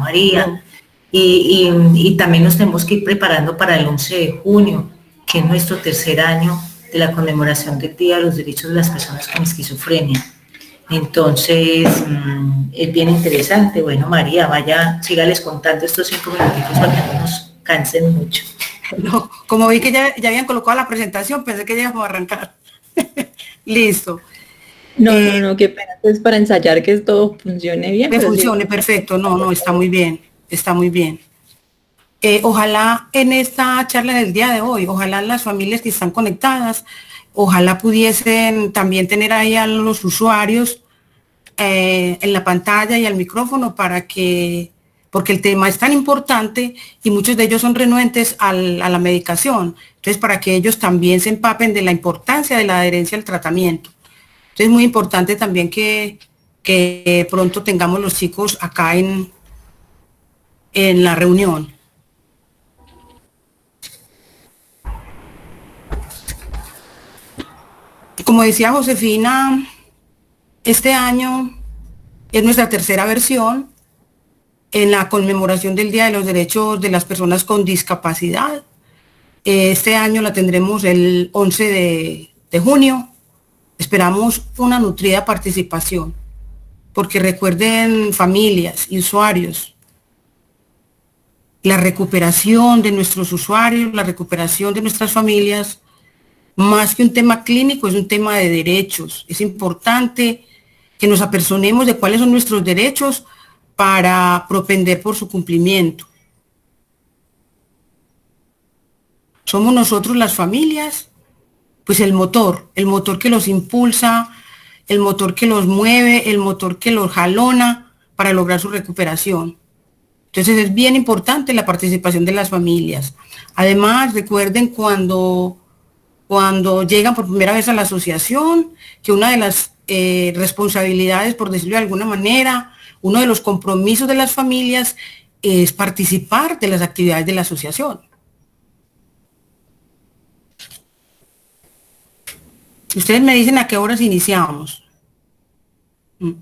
María. Y también nos tenemos que ir preparando para el 11 de junio, que es nuestro tercer año de la conmemoración del Día de los Derechos de las Personas con Esquizofrenia. Entonces, es bien interesante. Bueno, María, vaya, sígales contando estos 5 minutitos para que no nos cansen mucho. No, como vi que ya habían colocado la presentación, pensé que ya íbamos a arrancar. Listo. No, qué pena, pues para ensayar que todo funcione bien. Que funcione, sí. Perfecto, no, está muy bien, ojalá en esta charla del día de hoy, ojalá las familias que están conectadas, ojalá pudiesen también tener ahí a los usuarios en la pantalla y al micrófono porque el tema es tan importante y muchos de ellos son renuentes a la medicación. Entonces, para que ellos también se empapen de la importancia de la adherencia al tratamiento. Entonces, es muy importante también que pronto tengamos los chicos acá en la reunión. Como decía Josefina, este año es nuestra tercera versión en la conmemoración del Día de los Derechos de las Personas con Discapacidad. Este año la tendremos el 11 de junio. Esperamos una nutrida participación, porque recuerden, familias y usuarios, la recuperación de nuestros usuarios, la recuperación de nuestras familias, más que un tema clínico, es un tema de derechos. Es importante que nos apersonemos de cuáles son nuestros derechos para propender por su cumplimiento. Somos nosotros las familias, pues el motor que los impulsa, el motor que los mueve, el motor que los jalona para lograr su recuperación. Entonces es bien importante la participación de las familias. Además, recuerden cuando llegan por primera vez a la asociación, que una de las responsabilidades, por decirlo de alguna manera, uno de los compromisos de las familias es participar de las actividades de la asociación. Ustedes me dicen a qué horas iniciamos. Yo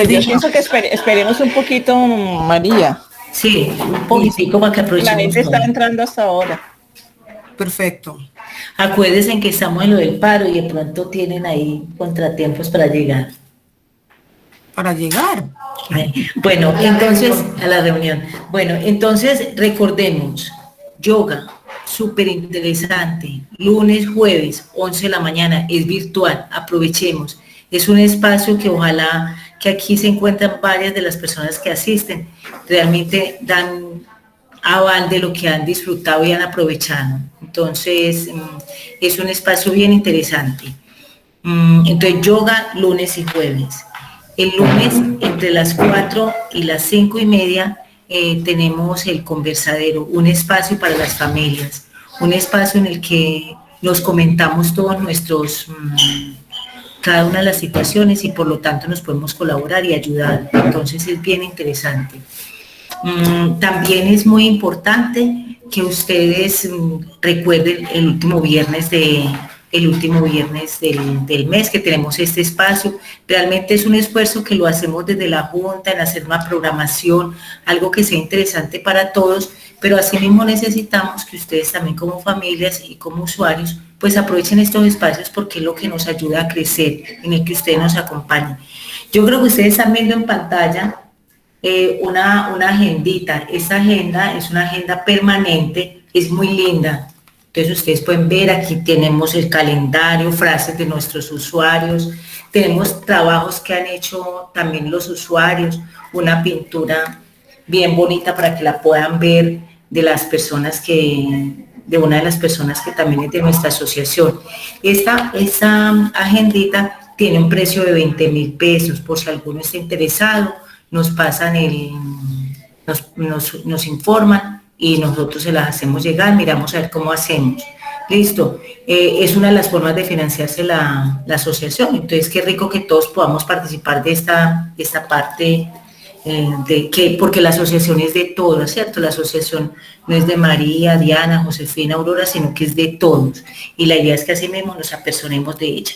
pienso que esperemos un poquito, María. Sí, un poquitico para que aprovechemos. La gente está entrando hasta ahora. Perfecto. Acuérdense que estamos en lo del paro y de pronto tienen ahí contratiempos para llegar. Bueno, entonces, a la reunión. Bueno, entonces recordemos, yoga, súper interesante, lunes, jueves, 11 de la mañana, es virtual, aprovechemos. Es un espacio que ojalá que aquí se encuentran varias de las personas que asisten, realmente dan aval de lo que han disfrutado y han aprovechado. Entonces, es un espacio bien interesante. Entonces, yoga lunes y jueves. El lunes, entre las 4 y las 5:30, tenemos el conversadero, un espacio para las familias, un espacio en el que nos comentamos todos cada una de las situaciones y por lo tanto nos podemos colaborar y ayudar. Entonces es bien interesante. También es muy importante que ustedes recuerden el último viernes del mes que tenemos este espacio. Realmente es un esfuerzo que lo hacemos desde la Junta en hacer una programación, algo que sea interesante para todos, pero asimismo necesitamos que ustedes también como familias y como usuarios pues aprovechen estos espacios porque es lo que nos ayuda a crecer, en el que ustedes nos acompañen. Yo creo que ustedes están viendo en pantalla una agendita. Esta agenda es una agenda permanente, es muy linda. Entonces ustedes pueden ver, aquí tenemos el calendario, frases de nuestros usuarios, tenemos trabajos que han hecho también los usuarios, una pintura bien bonita para que la puedan ver de una de las personas que también es de nuestra asociación. Esta agendita tiene un precio de 20,000 pesos, por si alguno está interesado, nos pasan nos informan y nosotros se las hacemos llegar, miramos a ver cómo hacemos. Listo, es una de las formas de financiarse la asociación, entonces qué rico que todos podamos participar de esta parte, porque la asociación es de todos, ¿cierto? La asociación no es de María, Diana, Josefina, Aurora, sino que es de todos, y la idea es que así mismo nos apersonemos de ella.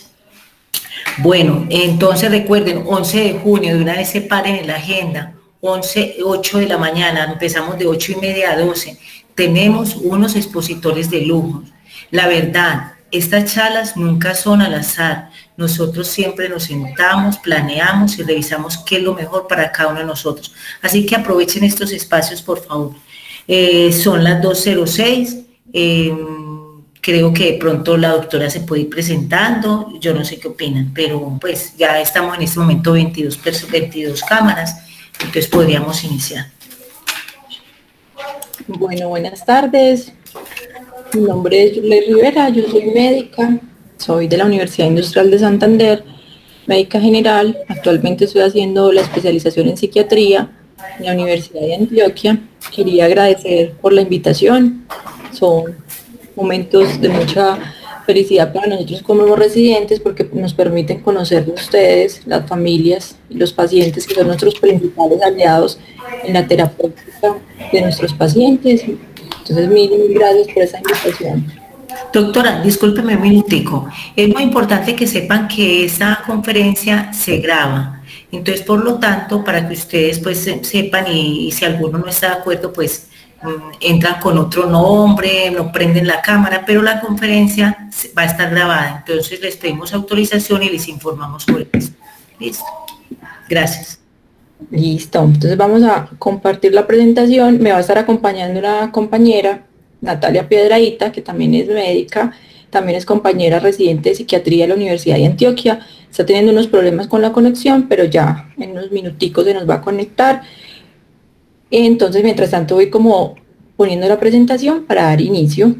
Bueno, entonces recuerden, 11 de junio, de una vez separen en la agenda, 8 de la mañana, empezamos de 8:30 a 12. Tenemos unos expositores de lujo. La verdad, estas charlas nunca son al azar. Nosotros siempre nos sentamos, planeamos y revisamos qué es lo mejor para cada uno de nosotros. Así que aprovechen estos espacios, por favor. Son las 2:06. Creo que de pronto la doctora se puede ir presentando, yo no sé qué opinan, pero pues ya estamos en este momento 22 cámaras, entonces podríamos iniciar. Bueno, buenas tardes. Mi nombre es Yurley Rivera, yo soy médica, soy de la Universidad Industrial de Santander, médica general. Actualmente estoy haciendo la especialización en psiquiatría en la Universidad de Antioquia. Quería agradecer por la invitación. Son momentos de mucha felicidad para nosotros como residentes porque nos permiten conocer de ustedes, las familias y los pacientes que son nuestros principales aliados en la terapéutica de nuestros pacientes. Entonces, mil gracias por esa invitación. Doctora, discúlpeme un minutico. Es muy importante que sepan que esta conferencia se graba. Entonces, por lo tanto, para que ustedes pues sepan y si alguno no está de acuerdo, pues entran con otro nombre, no prenden la cámara, pero la conferencia va a estar grabada. Entonces, les pedimos autorización y les informamos sobre eso. Listo. Gracias. Listo, entonces vamos a compartir la presentación. Me va a estar acompañando una compañera, Natalia Piedrahita, que también es médica, también es compañera residente de psiquiatría de la Universidad de Antioquia. Está teniendo unos problemas con la conexión, pero ya en unos minuticos se nos va a conectar. Entonces, mientras tanto, voy como poniendo la presentación para dar inicio.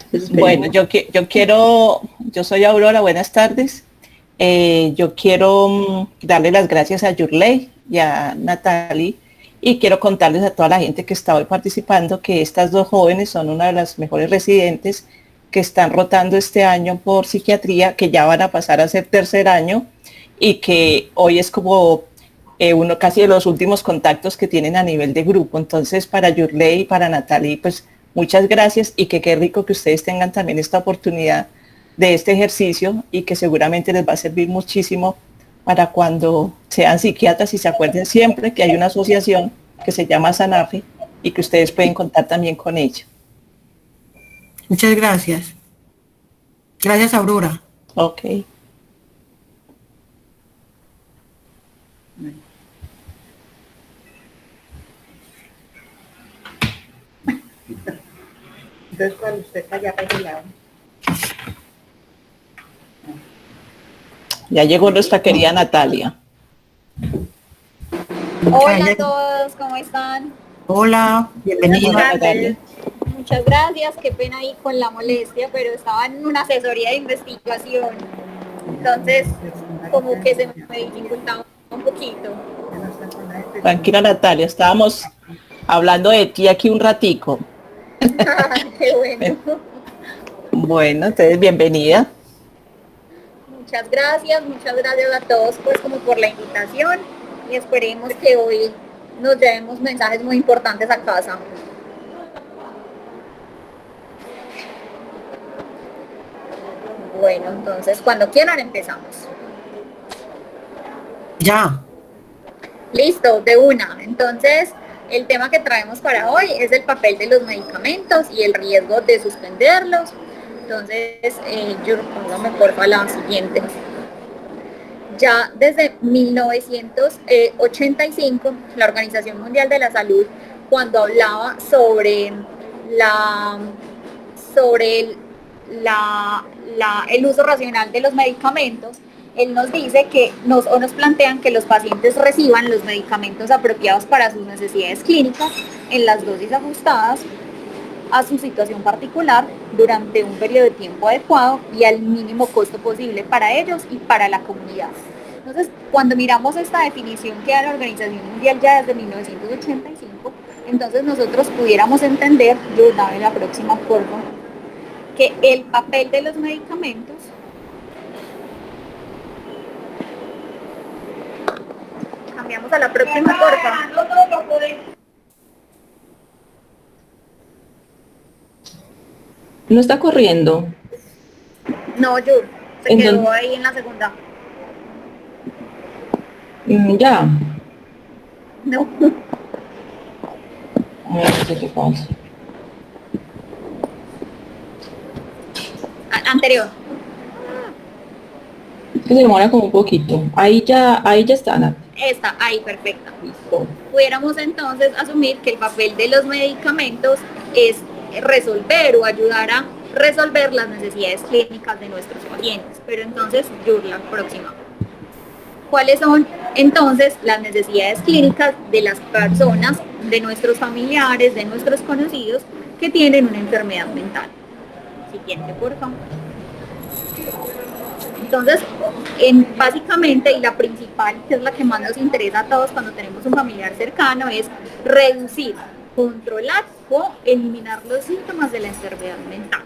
Entonces, Bueno, yo soy Aurora, buenas tardes. Yo quiero darle las gracias a Yurley y a Natalie y quiero contarles a toda la gente que está hoy participando que estas dos jóvenes son una de las mejores residentes que están rotando este año por psiquiatría, que ya van a pasar a ser tercer año y que hoy es como uno casi de los últimos contactos que tienen a nivel de grupo. Entonces, para Yurley y para Natalie, pues muchas gracias y que qué rico que ustedes tengan también esta oportunidad de este ejercicio y que seguramente les va a servir muchísimo para cuando sean psiquiatras y se acuerden siempre que hay una asociación que se llama SANAFE y que ustedes pueden contar también con ella. Muchas gracias. Gracias, Aurora. Ok. Entonces, cuando usted está allá para ese lado. Ya llegó nuestra querida Natalia. Hola a todos, ¿cómo están? Hola, bienvenida. Hola, Natalia. Muchas gracias, qué pena ahí con la molestia, pero estaba en una asesoría de investigación, entonces como que se me dificultaba un poquito. Tranquila, Natalia, estábamos hablando de ti aquí un ratico. Qué bueno. Bueno, entonces bienvenida. Muchas gracias a todos pues como por la invitación y esperemos que hoy nos llevemos mensajes muy importantes a casa. Bueno, entonces cuando quieran empezamos. Ya. Listo, de una. Entonces, el tema que traemos para hoy es el papel de los medicamentos y el riesgo de suspenderlos. Entonces, póngame porfa la siguiente. Ya desde 1985, la Organización Mundial de la Salud, cuando hablaba sobre el uso racional de los medicamentos, él nos dice que nos plantean que los pacientes reciban los medicamentos apropiados para sus necesidades clínicas en las dosis ajustadas a su situación particular durante un periodo de tiempo adecuado y al mínimo costo posible para ellos y para la comunidad. Entonces, cuando miramos esta definición que da la Organización Mundial ya desde 1985, entonces nosotros pudiéramos entender, yo dame la próxima por favor, que el papel de los medicamentos cambiamos a la próxima porfa. ¿No está corriendo? No, yo se quedó ahí en la segunda. Ya, No, no sé qué pasa. anterior. Es que se demora como un poquito. Ahí ya está, Nat. Esta, ahí, perfecta. Listo. Pudiéramos entonces asumir que el papel de los medicamentos es resolver o ayudar a resolver las necesidades clínicas de nuestros pacientes. Pero entonces, Yurla, próxima. ¿Cuáles son entonces las necesidades clínicas de las personas, de nuestros familiares, de nuestros conocidos que tienen una enfermedad mental? Siguiente, por favor. Entonces, básicamente, y la principal, que es la que más nos interesa a todos cuando tenemos un familiar cercano, es reducir, controlar o eliminar los síntomas de la enfermedad mental.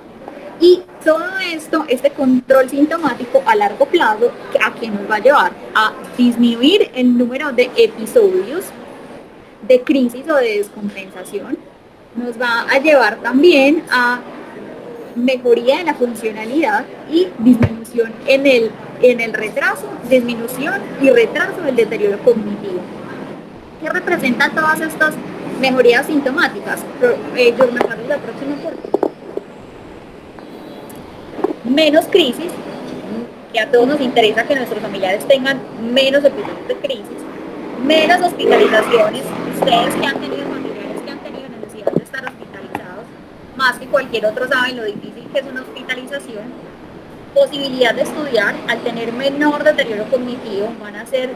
Y todo esto, este control sintomático a largo plazo, ¿a qué nos va a llevar? A disminuir el número de episodios de crisis o de descompensación. Nos va a llevar también a mejoría de la funcionalidad y disminución en el retraso, disminución y retraso del deterioro cognitivo. ¿Qué representan todas estas mejorías sintomáticas? Yo me acuerdo la próxima parte. Menos crisis, que a todos nos interesa que nuestros familiares tengan menos episodios de crisis, menos hospitalizaciones. Ustedes que han tenido familiares que han tenido necesidad de estar hospitalizados, más que cualquier otro saben lo difícil que es una hospitalización. Posibilidad de estudiar, al tener menor deterioro cognitivo, van a ser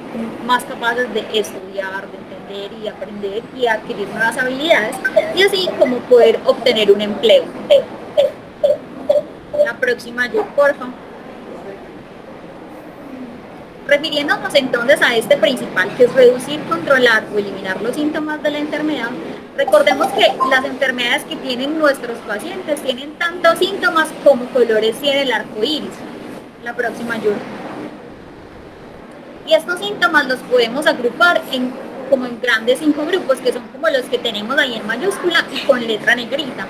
más capaces de estudiar, de entender y aprender y adquirir nuevas habilidades, y así como poder obtener un empleo. La próxima, yo, por favor. Refiriéndonos entonces a este principal, que es reducir, controlar o eliminar los síntomas de la enfermedad, recordemos que las enfermedades que tienen nuestros pacientes tienen tantos síntomas como colores tiene el arco iris. La próxima, yo. Y estos síntomas los podemos agrupar como en grandes 5 grupos, que son como los que tenemos ahí en mayúscula y con letra negrita.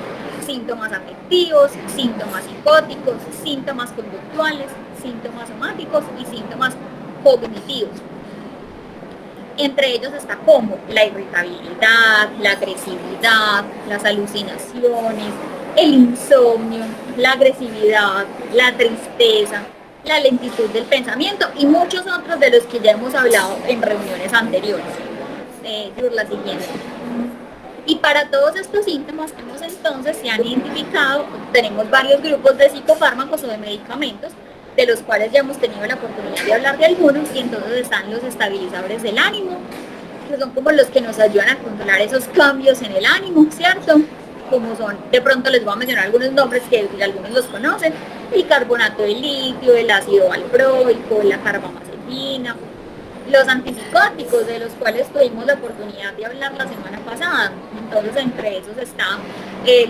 Síntomas afectivos, síntomas psicóticos, síntomas conductuales, síntomas somáticos y síntomas cognitivos. Entre ellos está como la irritabilidad, la agresividad, las alucinaciones, el insomnio, la agresividad, la tristeza, la lentitud del pensamiento y muchos otros de los que ya hemos hablado en reuniones anteriores. La siguiente. Y para todos estos síntomas entonces se han identificado, tenemos varios grupos de psicofármacos o de medicamentos, de los cuales ya hemos tenido la oportunidad de hablar de algunos, y entonces están los estabilizadores del ánimo, que son como los que nos ayudan a controlar esos cambios en el ánimo, ¿cierto? Como son, de pronto les voy a mencionar algunos nombres que algunos los conocen: el carbonato de litio, el ácido valproico, la carbamazepina, los antipsicóticos, de los cuales tuvimos la oportunidad de hablar la semana pasada. Entonces, entre esos están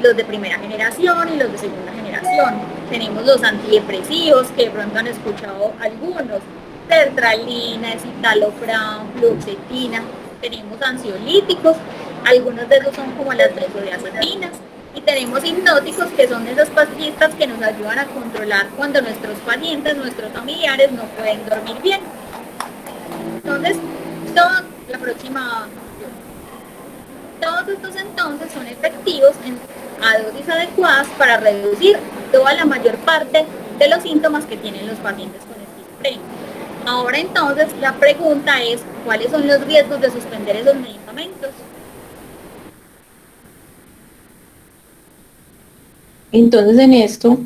los de primera generación y los de segunda generación. Tenemos los antidepresivos, que de pronto han escuchado algunos: sertralina, escitalopram, fluoxetina. Tenemos ansiolíticos, algunos de esos son como las benzodiazepinas. Y tenemos hipnóticos, que son esas pastillitas que nos ayudan a controlar cuando nuestros pacientes, nuestros familiares no pueden dormir bien. Entonces, todos estos entonces son efectivos a dosis adecuadas para reducir toda la mayor parte de los síntomas que tienen los pacientes con esquizofrenia. Ahora entonces la pregunta es, ¿cuáles son los riesgos de suspender esos medicamentos? Entonces, en esto,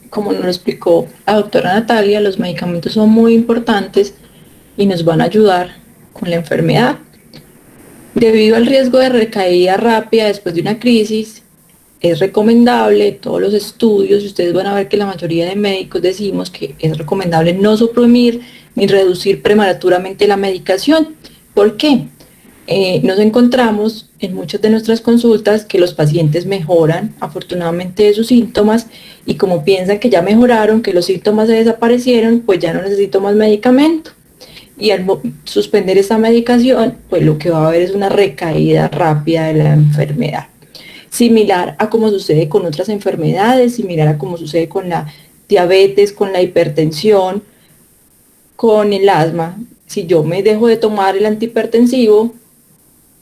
como nos lo explicó la doctora Natalia, los medicamentos son muy importantes y nos van a ayudar con la enfermedad. Debido al riesgo de recaída rápida después de una crisis, es recomendable, todos los estudios, y ustedes van a ver que la mayoría de médicos decimos que es recomendable no suprimir ni reducir prematuramente la medicación. ¿Por qué? Nos encontramos en muchas de nuestras consultas que los pacientes mejoran afortunadamente de sus síntomas, y como piensan que ya mejoraron, que los síntomas se desaparecieron, pues ya no necesito más medicamento. Y al suspender esta medicación, pues lo que va a haber es una recaída rápida de la enfermedad. Similar a como sucede con otras enfermedades, similar a como sucede con la diabetes, con la hipertensión, con el asma. si yo me dejo de tomar el antihipertensivo,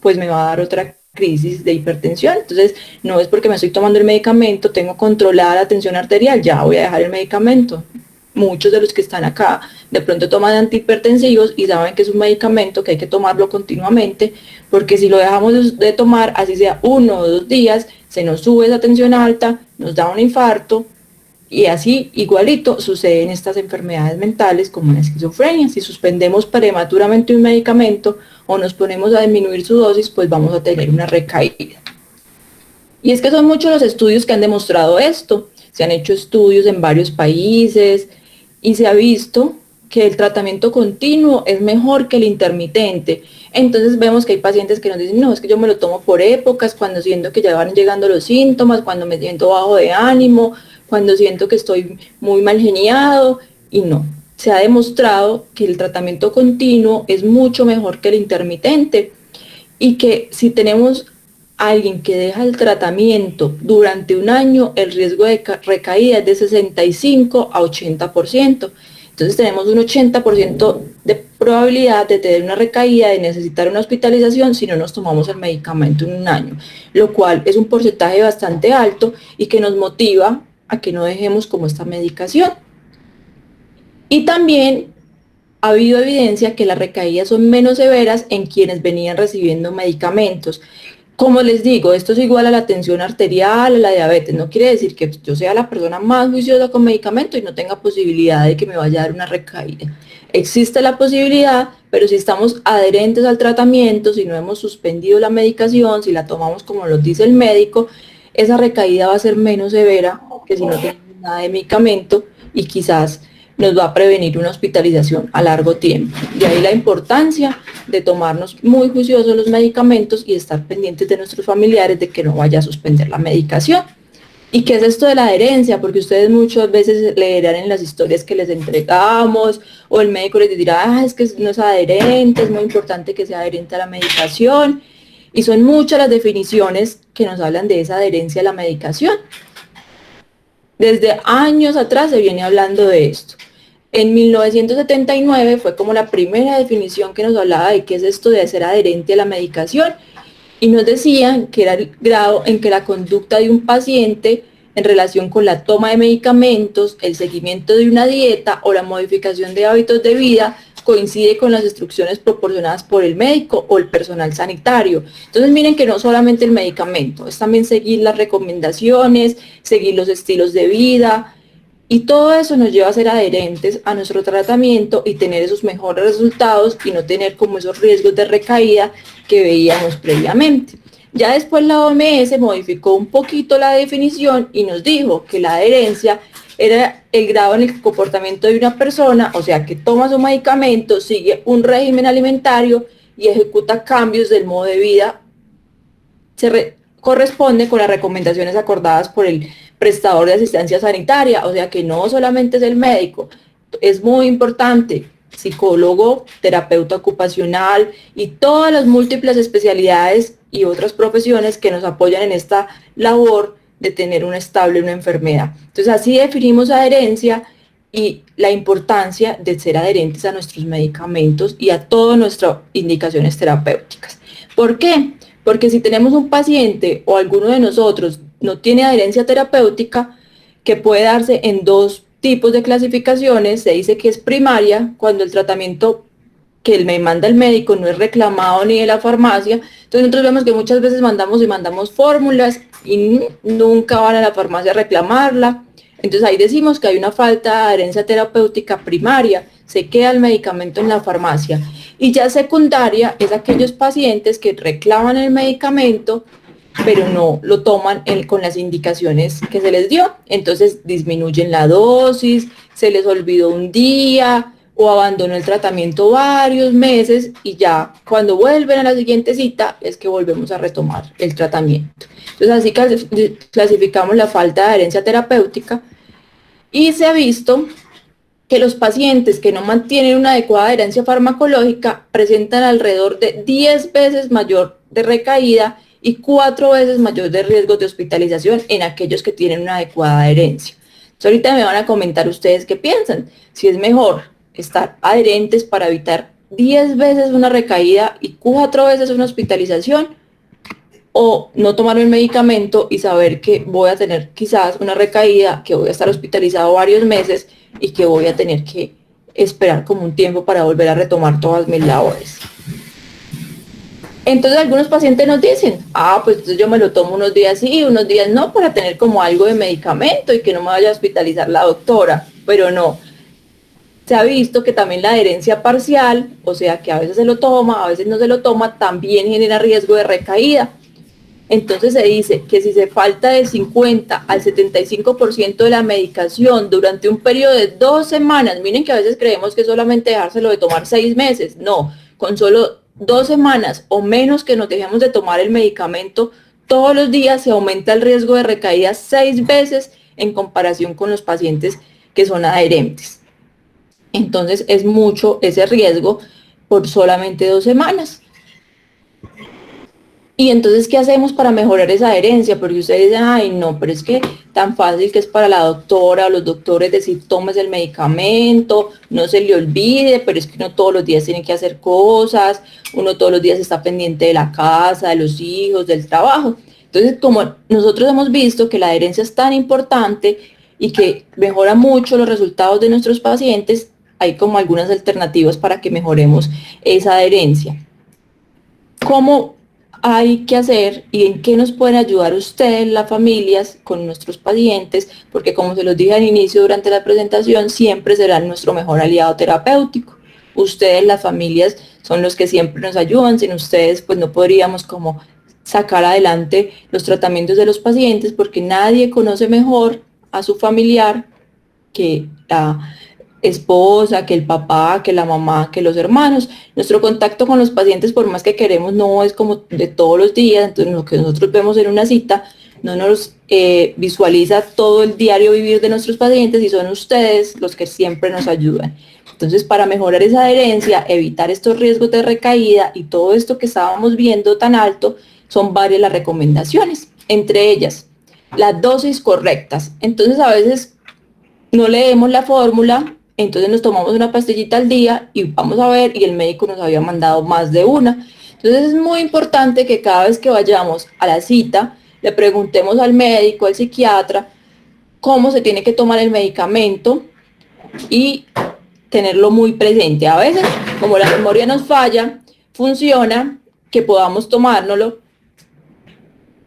pues me va a dar otra crisis de hipertensión. Entonces, no es porque me estoy tomando el medicamento, tengo controlada la tensión arterial, ya voy a dejar el medicamento. Muchos de los que están acá de pronto toman antihipertensivos y saben que es un medicamento que hay que tomarlo continuamente, porque si lo dejamos de tomar, así sea 1 o 2 días, se nos sube esa tensión alta, nos da un infarto, y así igualito sucede en estas enfermedades mentales como la esquizofrenia. Si suspendemos prematuramente un medicamento o nos ponemos a disminuir su dosis, pues vamos a tener una recaída. Y es que son muchos los estudios que han demostrado esto. Se han hecho estudios en varios países y se ha visto que el tratamiento continuo es mejor que el intermitente. Entonces vemos que hay pacientes que nos dicen, no, es que yo me lo tomo por épocas, cuando siento que ya van llegando los síntomas, cuando me siento bajo de ánimo, cuando siento que estoy muy mal geniado, y no. Se ha demostrado que el tratamiento continuo es mucho mejor que el intermitente, y que si tenemos a alguien que deja el tratamiento durante un año, el riesgo de recaída es de 65 a 80%. Entonces tenemos un 80% de probabilidad de tener una recaída, de necesitar una hospitalización si no nos tomamos el medicamento en un año, lo cual es un porcentaje bastante alto y que nos motiva a que no dejemos como esta medicación. Y también ha habido evidencia que las recaídas son menos severas en quienes venían recibiendo medicamentos. Como les digo, esto es igual a la tensión arterial, a la diabetes. No quiere decir que yo sea la persona más juiciosa con medicamento y no tenga posibilidad de que me vaya a dar una recaída. Existe la posibilidad, pero si estamos adherentes al tratamiento, si no hemos suspendido la medicación, si la tomamos como lo dice el médico, esa recaída va a ser menos severa que si no tenemos nada de medicamento, y quizás nos va a prevenir una hospitalización a largo tiempo. De ahí la importancia de tomarnos muy juiciosos los medicamentos y estar pendientes de nuestros familiares de que no vaya a suspender la medicación. ¿Y qué es esto de la adherencia? Porque ustedes muchas veces leerán en las historias que les entregamos, o el médico les dirá, es que no es adherente, es muy importante que sea adherente a la medicación, y son muchas las definiciones que nos hablan de esa adherencia a la medicación. Desde años atrás se viene hablando de esto. En 1979 fue como la primera definición que nos hablaba de qué es esto de ser adherente a la medicación, y nos decían que era el grado en que la conducta de un paciente en relación con la toma de medicamentos, el seguimiento de una dieta o la modificación de hábitos de vida coincide con las instrucciones proporcionadas por el médico o el personal sanitario. Entonces miren que no solamente el medicamento, es también seguir las recomendaciones, seguir los estilos de vida, y todo eso nos lleva a ser adherentes a nuestro tratamiento y tener esos mejores resultados y no tener como esos riesgos de recaída que veíamos previamente. Ya después la OMS modificó un poquito la definición y nos dijo que la adherencia era el grado en el comportamiento de una persona, o sea, que toma su medicamento, sigue un régimen alimentario y ejecuta cambios del modo de vida, corresponde con las recomendaciones acordadas por el prestador de asistencia sanitaria, o sea que no solamente es el médico, es muy importante, psicólogo, terapeuta ocupacional y todas las múltiples especialidades y otras profesiones que nos apoyan en esta labor de tener una enfermedad. Entonces así definimos adherencia y la importancia de ser adherentes a nuestros medicamentos y a todas nuestras indicaciones terapéuticas. ¿Por qué? Porque si tenemos un paciente o alguno de nosotros no tiene adherencia terapéutica, que puede darse en 2 tipos de clasificaciones, se dice que es primaria, cuando el tratamiento que me manda el médico no es reclamado ni de la farmacia. Entonces nosotros vemos que muchas veces mandamos fórmulas y nunca van a la farmacia a reclamarla. Entonces ahí decimos que hay una falta de adherencia terapéutica primaria, se queda el medicamento en la farmacia. Y ya secundaria es aquellos pacientes que reclaman el medicamento, pero no lo toman con las indicaciones que se les dio. Entonces disminuyen la dosis, se les olvidó un día o abandonó el tratamiento varios meses, y ya cuando vuelven a la siguiente cita es que volvemos a retomar el tratamiento. Entonces así clasificamos la falta de adherencia terapéutica, y se ha visto que los pacientes que no mantienen una adecuada adherencia farmacológica presentan alrededor de 10 veces mayor de recaída y 4 veces mayor de riesgo de hospitalización en aquellos que tienen una adecuada adherencia. Entonces ahorita me van a comentar ustedes qué piensan, si es mejor estar adherentes para evitar 10 veces una recaída y 4 veces una hospitalización, o no tomar el medicamento y saber que voy a tener quizás una recaída, que voy a estar hospitalizado varios meses y que voy a tener que esperar como un tiempo para volver a retomar todas mis labores. Entonces algunos pacientes nos dicen, pues entonces yo me lo tomo unos días sí, unos días no, para tener como algo de medicamento y que no me vaya a hospitalizar la doctora, pero no. Se ha visto que también la adherencia parcial, o sea que a veces se lo toma, a veces no se lo toma, también genera riesgo de recaída. Entonces se dice que si se falta del 50 al 75% de la medicación durante un periodo de 2 semanas, miren que a veces creemos que solamente dejárselo de tomar 6 meses, no, con solo 2 semanas o menos que nos dejemos de tomar el medicamento todos los días, se aumenta el riesgo de recaída 6 veces en comparación con los pacientes que son adherentes. Entonces es mucho ese riesgo por solamente 2 semanas. Y entonces, ¿qué hacemos para mejorar esa adherencia? Porque ustedes dicen, ay, no, pero es que tan fácil que es para la doctora o los doctores decir, tomes el medicamento, no se le olvide, pero es que uno todos los días tiene que hacer cosas, uno todos los días está pendiente de la casa, de los hijos, del trabajo. Entonces, como nosotros hemos visto que la adherencia es tan importante y que mejora mucho los resultados de nuestros pacientes, hay como algunas alternativas para que mejoremos esa adherencia. ¿Cómo hay que hacer y en qué nos pueden ayudar ustedes, las familias, con nuestros pacientes? Porque como se los dije al inicio durante la presentación, siempre serán nuestro mejor aliado terapéutico. Ustedes, las familias, son los que siempre nos ayudan. Sin ustedes, pues no podríamos como sacar adelante los tratamientos de los pacientes, porque nadie conoce mejor a su familiar que la esposa, que el papá, que la mamá, que los hermanos. Nuestro contacto con los pacientes, por más que queremos, no es como de todos los días. Entonces lo que nosotros vemos en una cita no nos visualiza todo el diario vivir de nuestros pacientes, y son ustedes los que siempre nos ayudan. Entonces, para mejorar esa adherencia, evitar estos riesgos de recaída y todo esto que estábamos viendo tan alto, son varias las recomendaciones, entre ellas las dosis correctas. Entonces, a veces no leemos la fórmula, entonces nos tomamos una pastillita al día y vamos a ver, y el médico nos había mandado más de una. Entonces es muy importante que cada vez que vayamos a la cita, le preguntemos al médico, al psiquiatra, cómo se tiene que tomar el medicamento y tenerlo muy presente. A veces, como la memoria nos falla, funciona que podamos tomárnoslo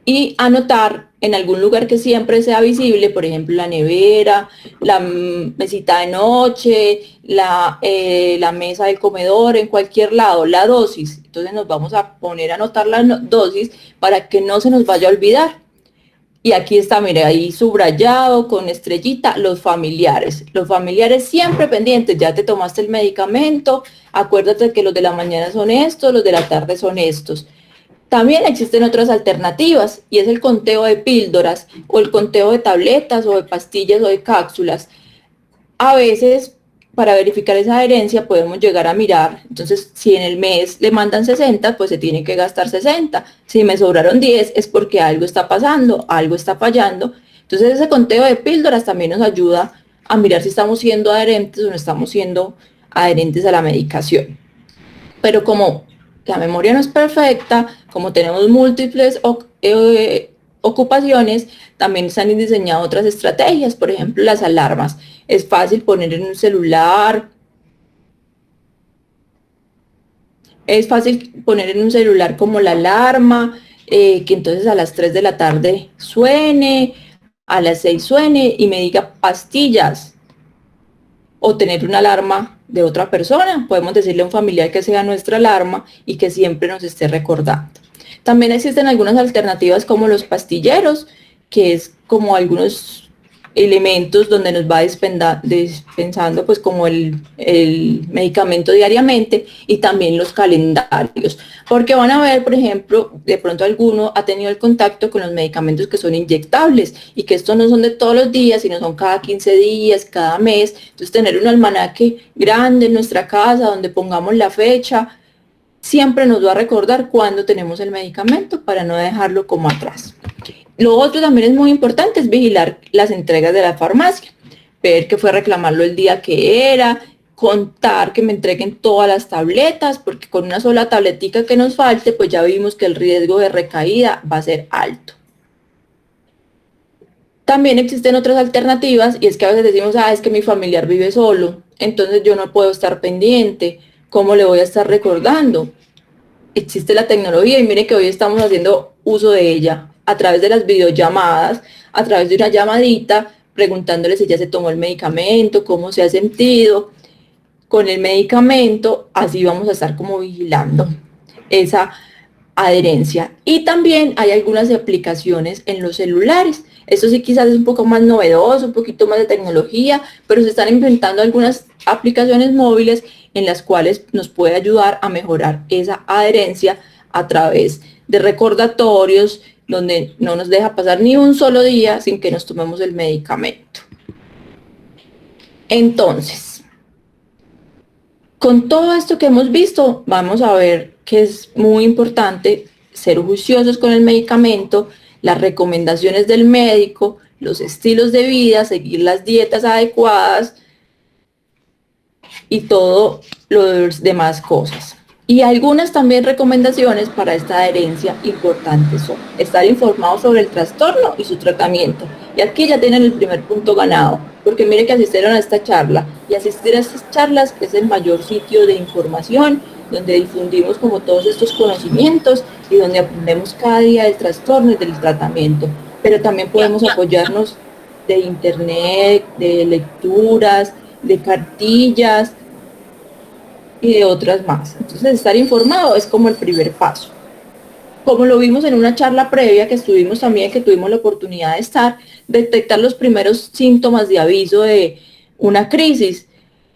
y anotar en algún lugar que siempre sea visible, por ejemplo, la nevera, la mesita de noche, la mesa del comedor, en cualquier lado, la dosis. Entonces nos vamos a poner a anotar la dosis para que no se nos vaya a olvidar. Y aquí está, mire, ahí subrayado con estrellita, los familiares. Los familiares siempre pendientes, ya te tomaste el medicamento, acuérdate que los de la mañana son estos, los de la tarde son estos. También existen otras alternativas, y es el conteo de píldoras o el conteo de tabletas o de pastillas o de cápsulas. A veces, para verificar esa adherencia, podemos llegar a mirar, entonces si en el mes le mandan 60, pues se tiene que gastar 60. Si me sobraron 10 es porque algo está pasando, algo está fallando. Entonces ese conteo de píldoras también nos ayuda a mirar si estamos siendo adherentes o no estamos siendo adherentes a la medicación. Pero como la memoria no es perfecta, como tenemos múltiples ocupaciones, también se han diseñado otras estrategias, por ejemplo, las alarmas. Es fácil poner en un celular, como la alarma, que entonces a las 3 de la tarde suene, a las 6 suene y me diga pastillas. O tener una alarma de otra persona. Podemos decirle a un familiar que sea nuestra alarma y que siempre nos esté recordando. También existen algunas alternativas como los pastilleros, que es como algunos elementos donde nos va dispensando pues como el medicamento diariamente, y también los calendarios, porque van a ver, por ejemplo, de pronto alguno ha tenido el contacto con los medicamentos que son inyectables y que estos no son de todos los días, sino son cada 15 días, cada mes. Entonces tener un almanaque grande en nuestra casa donde pongamos la fecha siempre nos va a recordar cuándo tenemos el medicamento, para no dejarlo como atrás. Lo otro también es muy importante, es vigilar las entregas de la farmacia, ver que fue reclamarlo el día que era, contar que me entreguen todas las tabletas, porque con una sola tabletica que nos falte, pues ya vimos que el riesgo de recaída va a ser alto. También existen otras alternativas, y es que a veces decimos, es que mi familiar vive solo, entonces yo no puedo estar pendiente, ¿cómo le voy a estar recordando? Existe la tecnología y mire que hoy estamos haciendo uso de ella a través de las videollamadas, a través de una llamadita, preguntándole si ya se tomó el medicamento, cómo se ha sentido con el medicamento, así vamos a estar como vigilando esa adherencia. Y también hay algunas aplicaciones en los celulares. Esto sí quizás es un poco más novedoso, un poquito más de tecnología, pero se están inventando algunas aplicaciones móviles en las cuales nos puede ayudar a mejorar esa adherencia a través de recordatorios, donde no nos deja pasar ni un solo día sin que nos tomemos el medicamento. Entonces, con todo esto que hemos visto, vamos a ver que es muy importante ser juiciosos con el medicamento, las recomendaciones del médico, los estilos de vida, seguir las dietas adecuadas y todo las demás cosas. Y algunas también recomendaciones para esta adherencia importantes son estar informados sobre el trastorno y su tratamiento. Y aquí ya tienen el primer punto ganado, porque mire que asistieron a esta charla, y asistir a estas charlas es el mayor sitio de información, donde difundimos como todos estos conocimientos y donde aprendemos cada día del trastorno y del tratamiento. Pero también podemos apoyarnos de internet, de lecturas, de cartillas y de otras más. Entonces, estar informado es como el primer paso. Como lo vimos en una charla previa que estuvimos también, que tuvimos la oportunidad de estar, detectar los primeros síntomas de aviso de una crisis,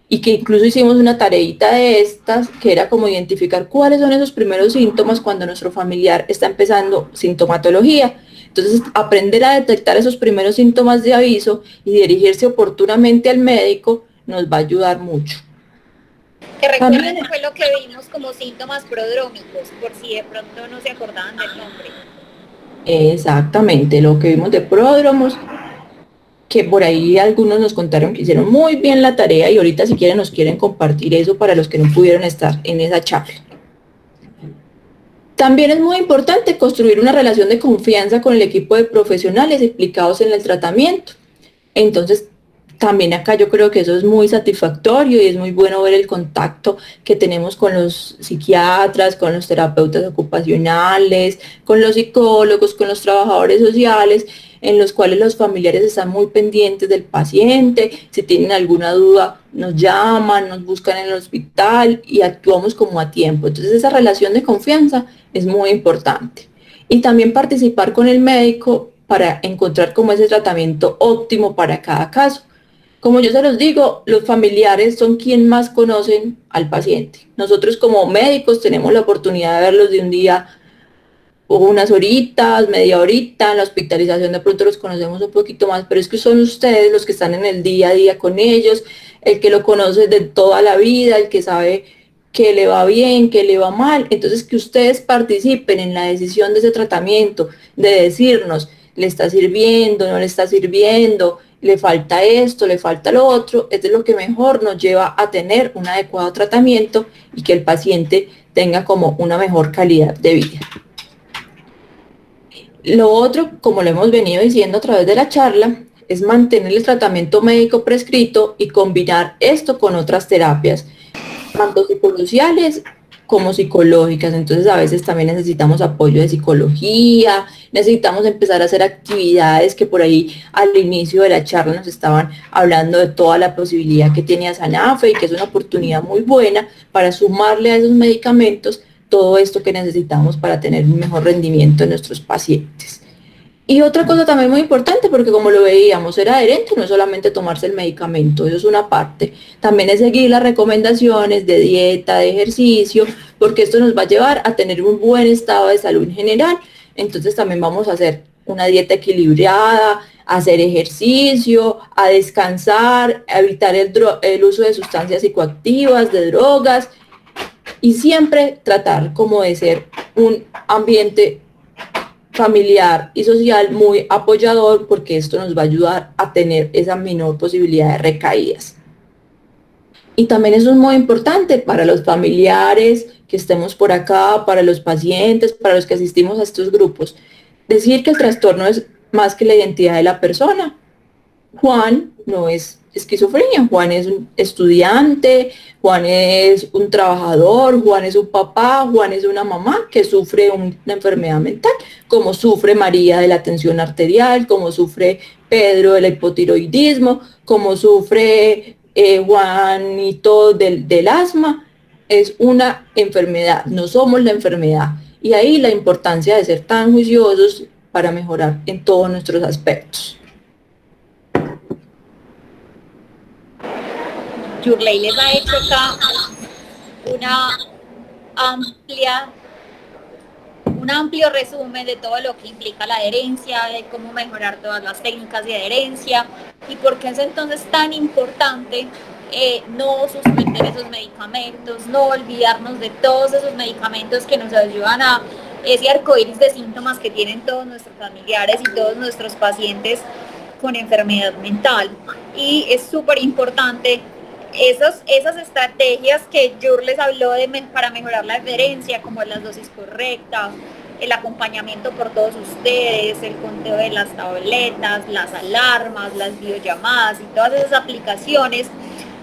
y que incluso hicimos una tareita de estas, que era como identificar cuáles son esos primeros síntomas cuando nuestro familiar está empezando sintomatología. Entonces, aprender a detectar esos primeros síntomas de aviso y dirigirse oportunamente al médico nos va a ayudar mucho. Que recuerden que fue lo que vimos como síntomas prodrómicos, por si de pronto no se acordaban del nombre. Exactamente, lo que vimos de pródromos, que por ahí algunos nos contaron que hicieron muy bien la tarea y ahorita si quieren nos quieren compartir eso para los que no pudieron estar en esa charla. También es muy importante construir una relación de confianza con el equipo de profesionales implicados en el tratamiento. Entonces, también acá yo creo que eso es muy satisfactorio y es muy bueno ver el contacto que tenemos con los psiquiatras, con los terapeutas ocupacionales, con los psicólogos, con los trabajadores sociales, en los cuales los familiares están muy pendientes del paciente. Si tienen alguna duda, nos llaman, nos buscan en el hospital y actuamos como a tiempo. Entonces esa relación de confianza es muy importante. Y también participar con el médico para encontrar como ese tratamiento óptimo para cada caso. Como yo se los digo, los familiares son quien más conocen al paciente. Nosotros como médicos tenemos la oportunidad de verlos de un día o unas horitas, media horita, en la hospitalización de pronto los conocemos un poquito más, pero es que son ustedes los que están en el día a día con ellos, el que lo conoce de toda la vida, el que sabe que le va bien, que le va mal. Entonces que ustedes participen en la decisión de ese tratamiento, de decirnos, le está sirviendo, no le está sirviendo, le falta esto, le falta lo otro, es de lo que mejor nos lleva a tener un adecuado tratamiento y que el paciente tenga como una mejor calidad de vida. Lo otro, como lo hemos venido diciendo a través de la charla, es mantener el tratamiento médico prescrito y combinar esto con otras terapias, tanto psicosociales como psicológicas. Entonces a veces también necesitamos apoyo de psicología, necesitamos empezar a hacer actividades que por ahí al inicio de la charla nos estaban hablando de toda la posibilidad que tenía Sanafe y que es una oportunidad muy buena para sumarle a esos medicamentos todo esto que necesitamos para tener un mejor rendimiento en nuestros pacientes. Y otra cosa también muy importante, porque como lo veíamos, ser adherente no es solamente tomarse el medicamento, eso es una parte. También es seguir las recomendaciones de dieta, de ejercicio, porque esto nos va a llevar a tener un buen estado de salud en general. Entonces también vamos a hacer una dieta equilibrada, a hacer ejercicio, a descansar, a evitar el uso de sustancias psicoactivas, de drogas, y siempre tratar como de ser un ambiente familiar y social muy apoyador, porque esto nos va a ayudar a tener esa menor posibilidad de recaídas. Y también eso es muy importante para los familiares que estemos por acá, para los pacientes, para los que asistimos a estos grupos. Decir que el trastorno es más que la identidad de la persona. Juan no es esquizofrenia, Juan es un estudiante, Juan es un trabajador, Juan es un papá, Juan es una mamá que sufre una enfermedad mental, como sufre María de la tensión arterial, como sufre Pedro del hipotiroidismo, como sufre Juanito del asma. Es una enfermedad, no somos la enfermedad. Y ahí la importancia de ser tan juiciosos para mejorar en todos nuestros aspectos. Yurley les ha hecho acá un amplio resumen de todo lo que implica la adherencia, de cómo mejorar todas las técnicas de adherencia y por qué es entonces tan importante no suspender esos medicamentos, no olvidarnos de todos esos medicamentos que nos ayudan a ese arcoíris de síntomas que tienen todos nuestros familiares y todos nuestros pacientes con enfermedad mental. Y es súper importante esas estrategias que Yur les habló para mejorar la adherencia, como las dosis correctas, el acompañamiento por todos ustedes, el conteo de las tabletas, las alarmas, las videollamadas y todas esas aplicaciones,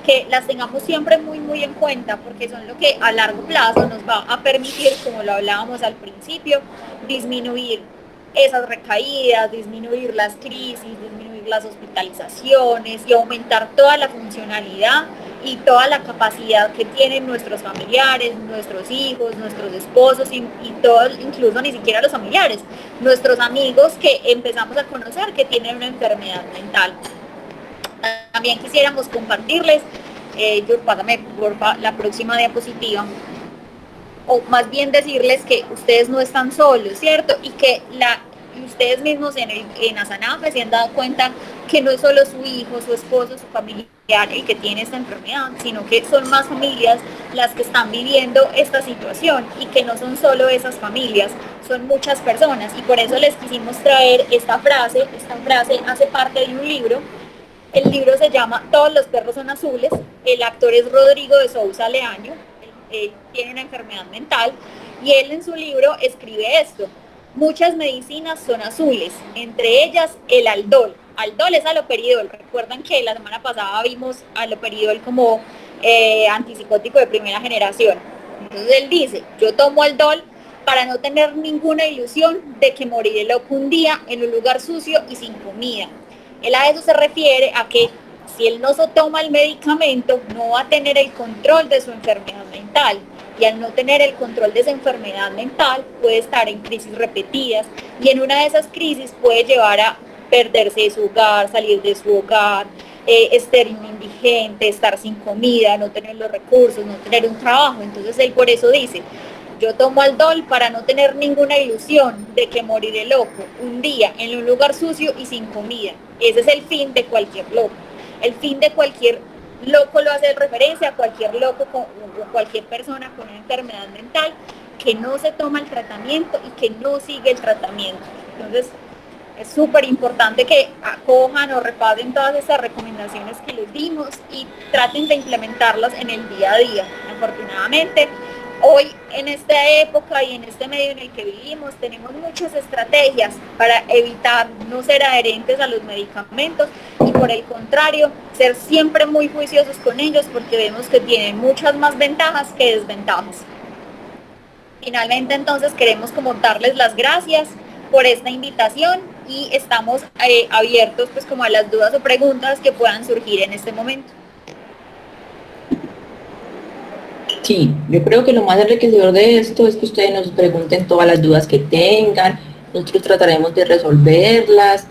que las tengamos siempre muy en cuenta, porque son lo que a largo plazo nos va a permitir, como lo hablábamos al principio, disminuir esas recaídas, disminuir las crisis, disminuir las hospitalizaciones y aumentar toda la funcionalidad y toda la capacidad que tienen nuestros familiares, nuestros hijos, nuestros esposos y todos, incluso ni siquiera los familiares, nuestros amigos que empezamos a conocer que tienen una enfermedad mental. También quisiéramos compartirles, pásame porfa la próxima diapositiva, o más bien decirles que ustedes no están solos, ¿cierto? Y que ustedes mismos en Asanafe se han dado cuenta que no es solo su hijo, su esposo, su familiar el que tiene esta enfermedad, sino que son más familias las que están viviendo esta situación y que no son solo esas familias, son muchas personas y por eso les quisimos traer esta frase hace parte de un libro. El libro se llama Todos los perros son azules, el actor es Rodrigo de Sousa Leaño, él tiene una enfermedad mental y él en su libro escribe esto: muchas medicinas son azules, entre ellas el aldol. Aldol es aloperidol. Recuerdan que la semana pasada vimos aloperidol como antipsicótico de primera generación. Entonces él dice, yo tomo aldol para no tener ninguna ilusión de que moriré loco un día en un lugar sucio y sin comida. Él a eso se refiere a que si él no se toma el medicamento, no va a tener el control de su enfermedad mental. Y al no tener el control de esa enfermedad mental, puede estar en crisis repetidas. Y en una de esas crisis puede llevar a perderse de su hogar, salir de su hogar, estar indigente, estar sin comida, no tener los recursos, no tener un trabajo. Entonces él por eso dice, yo tomo aldol para no tener ninguna ilusión de que moriré loco un día en un lugar sucio y sin comida. Ese es el fin de cualquier loco. El fin de cualquier loco lo hace referencia a cualquier loco o cualquier persona con una enfermedad mental que no se toma el tratamiento y que no sigue el tratamiento. Entonces es súper importante que acojan o repasen todas esas recomendaciones que les dimos y traten de implementarlas en el día a día. Afortunadamente, hoy en esta época y en este medio en el que vivimos tenemos muchas estrategias para evitar no ser adherentes a los medicamentos y por el contrario ser siempre muy juiciosos con ellos porque vemos que tienen muchas más ventajas que desventajas. Finalmente entonces queremos como darles las gracias por esta invitación y estamos abiertos pues como a las dudas o preguntas que puedan surgir en este momento. Sí, yo creo que lo más enriquecedor de esto es que ustedes nos pregunten todas las dudas que tengan, nosotros trataremos de resolverlas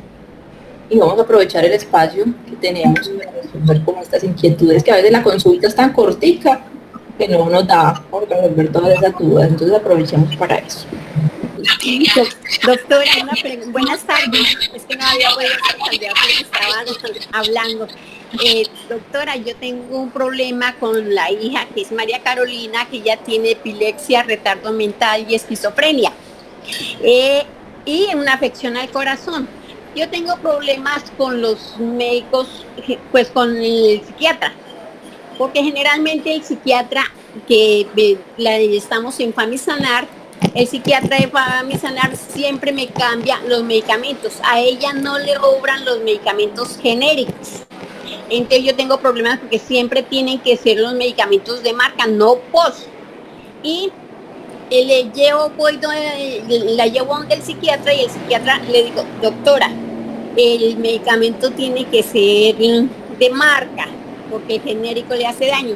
y vamos a aprovechar el espacio que tenemos para resolver como estas inquietudes, que a veces la consulta es tan cortica que no nos da por resolver todas esas dudas, entonces aprovechemos para eso. Doctora, buenas tardes. Es que no había podido cambiar porque estaban hablando. Doctora, yo tengo un problema con la hija que es María Carolina, que ya tiene epilepsia, retardo mental y esquizofrenia. Y una afección al corazón. Yo tengo problemas con los médicos, pues con el psiquiatra. porque generalmente el psiquiatra que estamos en Famisanar, el psiquiatra de Famisanar siempre me cambia los medicamentos. A ella no le obran los medicamentos genéricos. Entonces yo tengo problemas porque siempre tienen que ser los medicamentos de marca, no POS. Y la llevo donde el psiquiatra y el psiquiatra le digo, doctora, el medicamento tiene que ser de marca, porque el genérico le hace daño.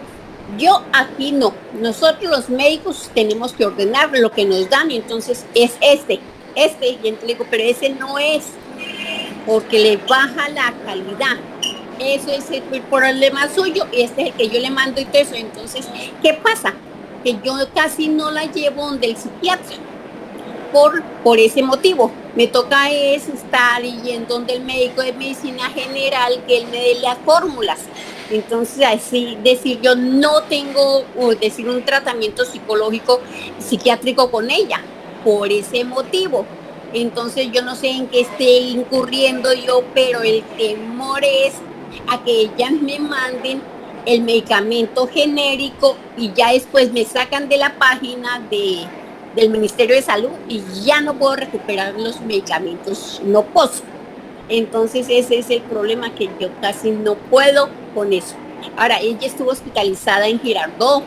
Yo aquí no. Nosotros los médicos tenemos que ordenar lo que nos dan, y entonces es este. Y entonces le digo, pero ese no es, porque le baja la calidad. Eso es el problema suyo, y este es el que yo le mando y todo eso. Entonces, ¿qué pasa? Que yo casi no la llevo donde el psiquiatra. Por ese motivo, me toca estar yendo donde el médico de medicina general, que él me dé las fórmulas. Entonces, así decir, yo no tengo un tratamiento psicológico, psiquiátrico con ella, por ese motivo. Entonces, yo no sé en qué esté incurriendo yo, pero el temor es a que ellas me manden el medicamento genérico y ya después me sacan de la página del Ministerio de Salud y ya no puedo recuperar los medicamentos no POS. Entonces ese es el problema, que yo casi no puedo con eso. Ahora, ella estuvo hospitalizada en Girardot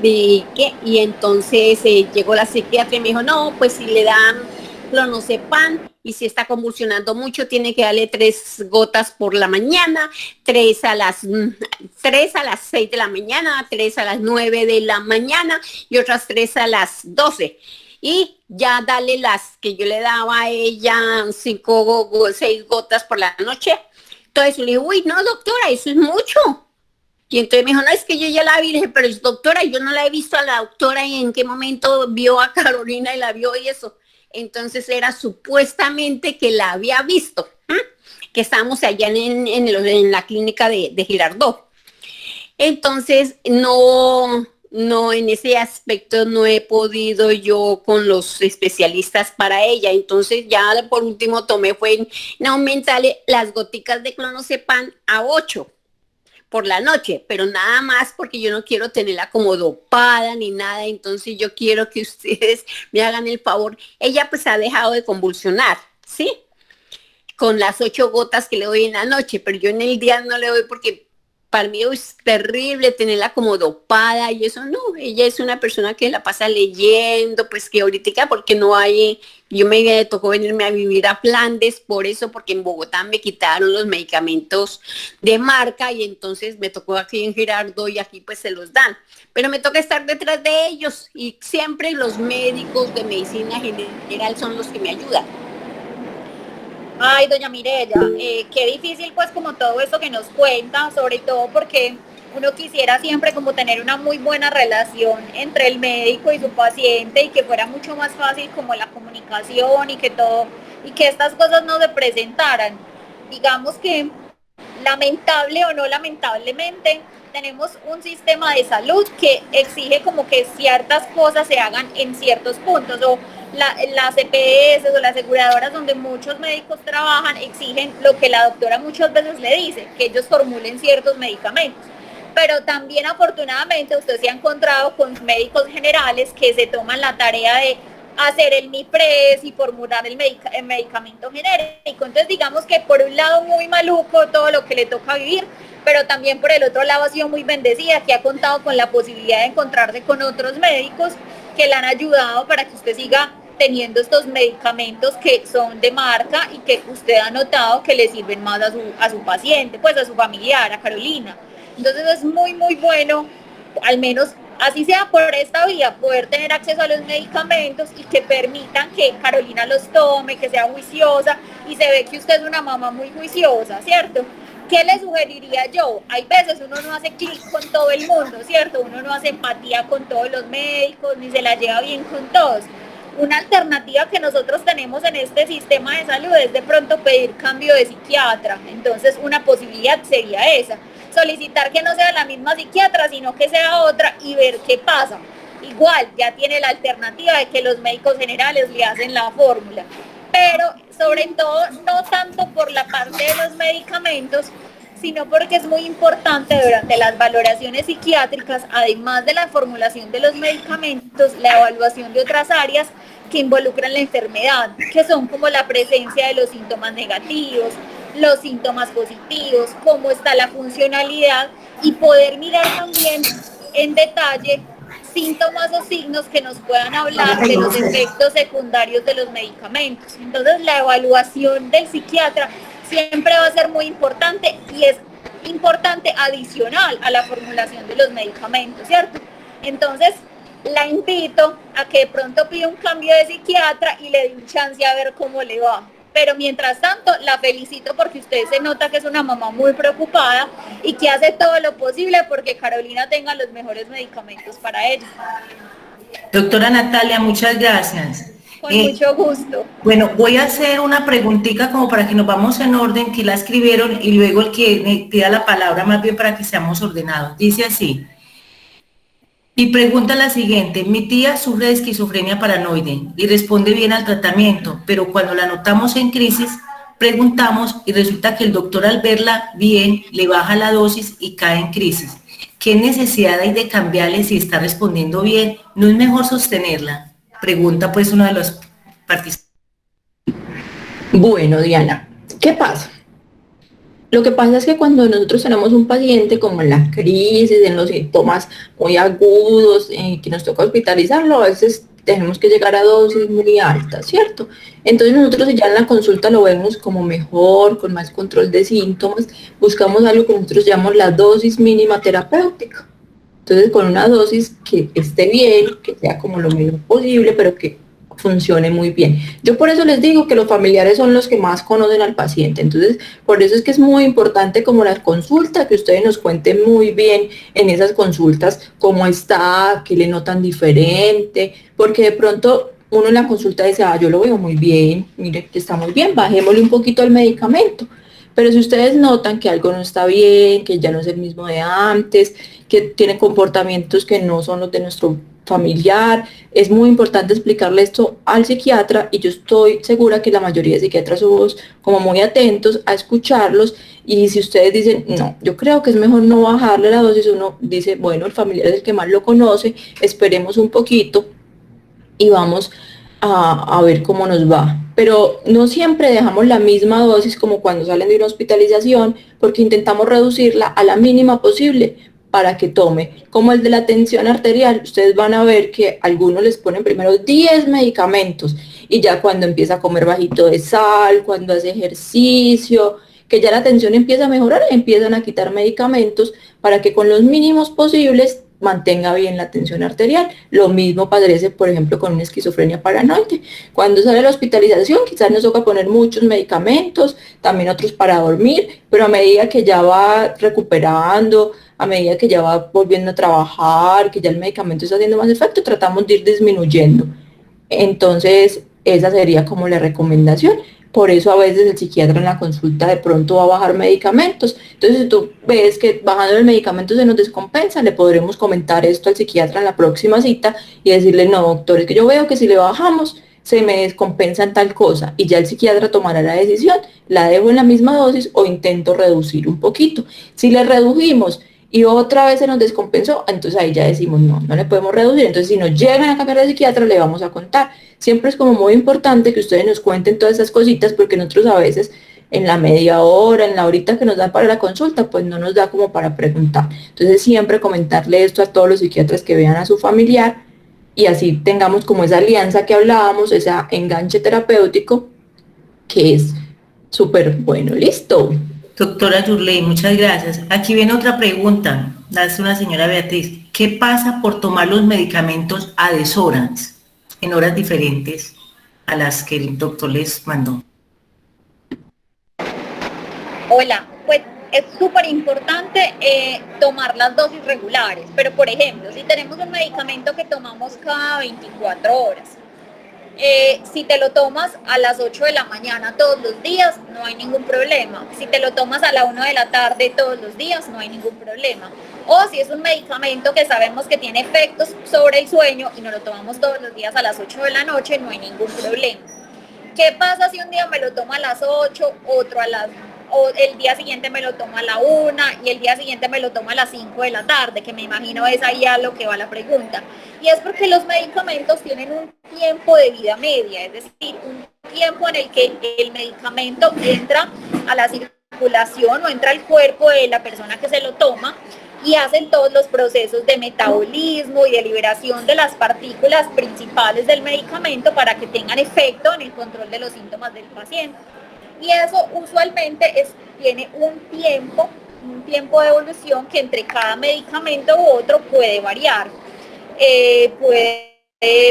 y entonces llegó la psiquiatra y me dijo, no, pues si le dan clonazepam y si está convulsionando mucho, tiene que darle 3 gotas por la mañana, 3 a las 6 de la mañana, 3 a las 9 de la mañana y otras 3 a las 12. Y ya dale las que yo le daba a ella, 6 gotas por la noche. Entonces le dije, uy, no, doctora, eso es mucho. Y entonces me dijo, no, es que yo ya la vi. Le dije, pero doctora, yo no la he visto a la doctora y en qué momento vio a Carolina y la vio y eso. Entonces era supuestamente que la había visto, que estábamos allá en la clínica de Girardot. Entonces no, en ese aspecto no he podido yo con los especialistas para ella. Entonces ya por último fue en aumentarle las goticas de clonazepam a 8 por la noche, pero nada más porque yo no quiero tenerla como dopada ni nada. Entonces yo quiero que ustedes me hagan el favor. Ella pues ha dejado de convulsionar, ¿sí? Con las 8 gotas que le doy en la noche, pero yo en el día no le doy porque para mí es terrible tenerla como dopada y eso no. Ella es una persona que la pasa leyendo, pues que ahorita porque no hay, yo me tocó venirme a vivir a Flandes por eso, porque en Bogotá me quitaron los medicamentos de marca y entonces me tocó aquí en Girardot y aquí pues se los dan. Pero me toca estar detrás de ellos y siempre los médicos de medicina general son los que me ayudan. Ay, doña Mireya, qué difícil pues como todo esto que nos cuenta, sobre todo porque uno quisiera siempre como tener una muy buena relación entre el médico y su paciente y que fuera mucho más fácil como la comunicación y que todo, y que estas cosas no se presentaran. Digamos que lamentable o no lamentablemente, tenemos un sistema de salud que exige como que ciertas cosas se hagan en ciertos puntos, o las EPS o las aseguradoras donde muchos médicos trabajan exigen lo que la doctora muchas veces le dice, que ellos formulen ciertos medicamentos. Pero también afortunadamente usted se ha encontrado con médicos generales que se toman la tarea de hacer el MIPRES y formular el medicamento genérico. Entonces digamos que por un lado muy maluco todo lo que le toca vivir, pero también por el otro lado ha sido muy bendecida, que ha contado con la posibilidad de encontrarse con otros médicos que le han ayudado para que usted siga teniendo estos medicamentos que son de marca y que usted ha notado que le sirven más a su paciente, pues a su familiar, a Carolina. Entonces es muy, muy bueno, al menos así sea por esta vía, poder tener acceso a los medicamentos y que permitan que Carolina los tome, que sea juiciosa, y se ve que usted es una mamá muy juiciosa, ¿cierto? ¿Qué le sugeriría yo? Hay veces uno no hace clic con todo el mundo, ¿cierto? Uno no hace empatía con todos los médicos, ni se la lleva bien con todos. Una alternativa que nosotros tenemos en este sistema de salud es de pronto pedir cambio de psiquiatra. Entonces una posibilidad sería esa, solicitar que no sea la misma psiquiatra, sino que sea otra y ver qué pasa. Igual ya tiene la alternativa de que los médicos generales le hacen la fórmula, pero sobre todo no tanto por la parte de los medicamentos, sino porque es muy importante durante las valoraciones psiquiátricas, además de la formulación de los medicamentos, la evaluación de otras áreas que involucran la enfermedad, que son como la presencia de los síntomas negativos, los síntomas positivos, cómo está la funcionalidad y poder mirar también en detalle síntomas o signos que nos puedan hablar de los efectos secundarios de los medicamentos. Entonces, la evaluación del psiquiatra siempre va a ser muy importante y es importante adicional a la formulación de los medicamentos, ¿cierto? Entonces, la invito a que de pronto pida un cambio de psiquiatra y le dé un chance a ver cómo le va. Pero mientras tanto, la felicito porque usted se nota que es una mamá muy preocupada y que hace todo lo posible porque Carolina tenga los mejores medicamentos para ella. Doctora Natalia, muchas gracias. Con mucho gusto. Bueno, voy a hacer una preguntita como para que nos vamos en orden, que la escribieron, y luego el que me pida la palabra más bien para que seamos ordenados. Dice así. Mi pregunta es la siguiente: mi tía sufre de esquizofrenia paranoide y responde bien al tratamiento, pero cuando la notamos en crisis, preguntamos y resulta que el doctor, al verla bien, le baja la dosis y cae en crisis. ¿Qué necesidad hay de cambiarle si está respondiendo bien? ¿No es mejor sostenerla? Pregunta pues uno de los participantes. Bueno, Diana, ¿qué pasa? Lo que pasa es que cuando nosotros tenemos un paciente como en la crisis, en los síntomas muy agudos, que nos toca hospitalizarlo, a veces tenemos que llegar a dosis muy altas, ¿cierto? Entonces nosotros ya en la consulta lo vemos como mejor, con más control de síntomas, buscamos algo que nosotros llamamos la dosis mínima terapéutica. Entonces con una dosis que esté bien, que sea como lo menos posible, pero que funcione muy bien. Yo por eso les digo que los familiares son los que más conocen al paciente. Entonces, por eso es que es muy importante como la consulta, que ustedes nos cuenten muy bien en esas consultas cómo está, qué le notan diferente, porque de pronto uno en la consulta dice, yo lo veo muy bien, mire que está muy bien, bajémosle un poquito el medicamento. Pero si ustedes notan que algo no está bien, que ya no es el mismo de antes, que tiene comportamientos que no son los de nuestro familiar, es muy importante explicarle esto al psiquiatra, y yo estoy segura que la mayoría de psiquiatras somos como muy atentos a escucharlos, y si ustedes dicen, no, yo creo que es mejor no bajarle la dosis, uno dice, bueno, el familiar es el que más lo conoce, esperemos un poquito y vamos a ver cómo nos va. Pero no siempre dejamos la misma dosis como cuando salen de una hospitalización, porque intentamos reducirla a la mínima posible para que tome. Como el de la tensión arterial, ustedes van a ver que algunos les ponen primero 10 medicamentos y ya cuando empieza a comer bajito de sal, cuando hace ejercicio, que ya la tensión empieza a mejorar, empiezan a quitar medicamentos para que con los mínimos posibles mantenga bien la tensión arterial. Lo mismo padece, por ejemplo, con una esquizofrenia paranoide. Cuando sale la hospitalización, quizás nos toca poner muchos medicamentos, también otros para dormir, pero a medida que ya va recuperando, a medida que ya va volviendo a trabajar, que ya el medicamento está haciendo más efecto, tratamos de ir disminuyendo. Entonces, esa sería como la recomendación. Por eso a veces el psiquiatra en la consulta de pronto va a bajar medicamentos. Entonces, si tú ves que bajando el medicamento se nos descompensa, le podremos comentar esto al psiquiatra en la próxima cita y decirle, no, doctor, es que yo veo que si le bajamos se me descompensa en tal cosa, y ya el psiquiatra tomará la decisión, la dejo en la misma dosis o intento reducir un poquito. Si le redujimos y otra vez se nos descompensó, entonces ahí ya decimos, no, no le podemos reducir. Entonces, si nos llegan a cambiar de psiquiatra, le vamos a contar. Siempre es como muy importante que ustedes nos cuenten todas esas cositas, porque nosotros a veces en la media hora, en la horita que nos dan para la consulta, pues no nos da como para preguntar. Entonces, siempre comentarle esto a todos los psiquiatras que vean a su familiar, y así tengamos como esa alianza que hablábamos, ese enganche terapéutico, que es súper bueno. Listo. Doctora Yurley, muchas gracias. Aquí viene otra pregunta, la hace una señora Beatriz. ¿Qué pasa por tomar los medicamentos a deshoras, en horas diferentes a las que el doctor les mandó? Hola, pues es súper importante tomar las dosis regulares, pero por ejemplo, si tenemos un medicamento que tomamos cada 24 horas, si te lo tomas a las 8 de la mañana todos los días, no hay ningún problema. Si te lo tomas a la 1 de la tarde todos los días, no hay ningún problema. O si es un medicamento que sabemos que tiene efectos sobre el sueño y nos lo tomamos todos los días a las 8 de la noche, no hay ningún problema. ¿Qué pasa si un día me lo tomo a las 8, otro a las o el día siguiente me lo tomo a la 1 y el día siguiente me lo tomo a las 5 de la tarde, que me imagino es ahí a lo que va la pregunta. Y es porque los medicamentos tienen un tiempo de vida media, es decir, un tiempo en el que el medicamento entra a la circulación o entra al cuerpo de la persona que se lo toma y hacen todos los procesos de metabolismo y de liberación de las partículas principales del medicamento para que tengan efecto en el control de los síntomas del paciente. Y eso usualmente tiene un tiempo de evolución que entre cada medicamento u otro puede variar. Puede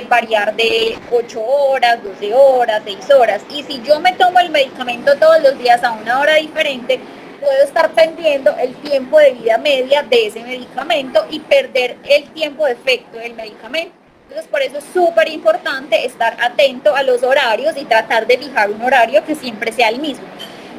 variar de 8 horas, 12 horas, 6 horas. Y si yo me tomo el medicamento todos los días a una hora diferente, puedo estar perdiendo el tiempo de vida media de ese medicamento y perder el tiempo de efecto del medicamento. Entonces, por eso es súper importante estar atento a los horarios y tratar de fijar un horario que siempre sea el mismo.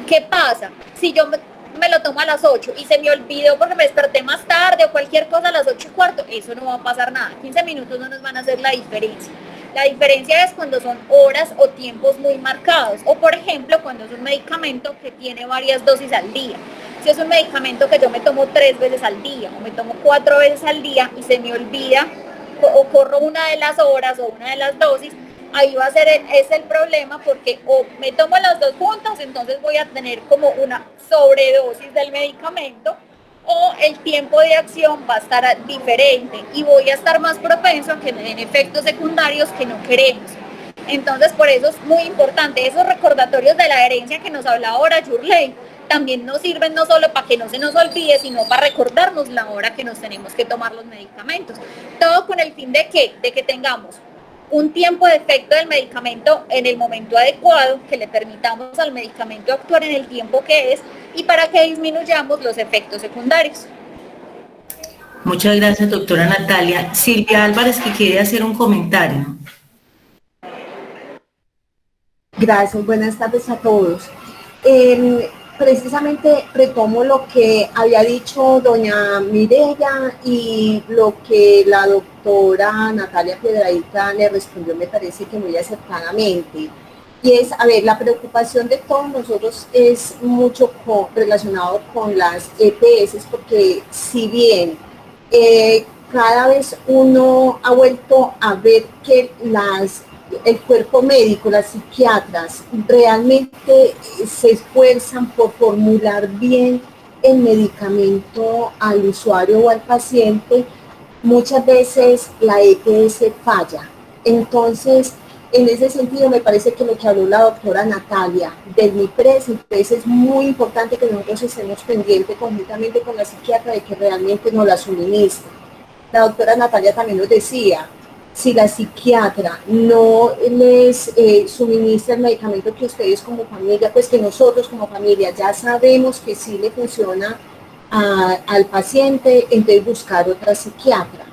¿Qué pasa? Si yo me lo tomo a las 8 y se me olvidó porque me desperté más tarde o cualquier cosa a las 8:15, eso no va a pasar nada. 15 minutos no nos van a hacer la diferencia. La diferencia es cuando son horas o tiempos muy marcados, o por ejemplo cuando es un medicamento que tiene varias dosis al día. Si es un medicamento que yo me tomo 3 veces al día o me tomo 4 veces al día y se me olvida o corro una de las horas o una de las dosis, ahí va a ser el problema, porque o me tomo las dos juntas, entonces voy a tener como una sobredosis del medicamento, o el tiempo de acción va a estar diferente y voy a estar más propenso a que me den efectos secundarios que no queremos. Entonces, por eso es muy importante esos recordatorios de la herencia que nos hablaba ahora Yurley. También nos sirven no solo para que no se nos olvide, sino para recordarnos la hora que nos tenemos que tomar los medicamentos. Todo con el fin de que tengamos un tiempo de efecto del medicamento en el momento adecuado, que le permitamos al medicamento actuar en el tiempo que es y para que disminuyamos los efectos secundarios. Muchas gracias, doctora Natalia. Silvia Álvarez, que quiere hacer un comentario. Gracias, buenas tardes a todos. Precisamente retomo lo que había dicho doña Mireya y lo que la doctora Natalia Piedrahita le respondió, me parece que muy acertadamente. Y es, a ver, la preocupación de todos nosotros es mucho relacionado con las EPS, porque si bien cada vez uno ha vuelto a ver que el cuerpo médico, las psiquiatras, realmente se esfuerzan por formular bien el medicamento al usuario o al paciente, muchas veces la EPS falla. Entonces, en ese sentido, me parece que lo que habló la doctora Natalia del MIPRES, entonces es muy importante que nosotros estemos pendientes conjuntamente con la psiquiatra de que realmente nos la suministre. La doctora Natalia también nos decía, si la psiquiatra no les suministra el medicamento que ustedes como familia, pues que nosotros como familia ya sabemos que sí le funciona al paciente, entonces buscar otra psiquiatra.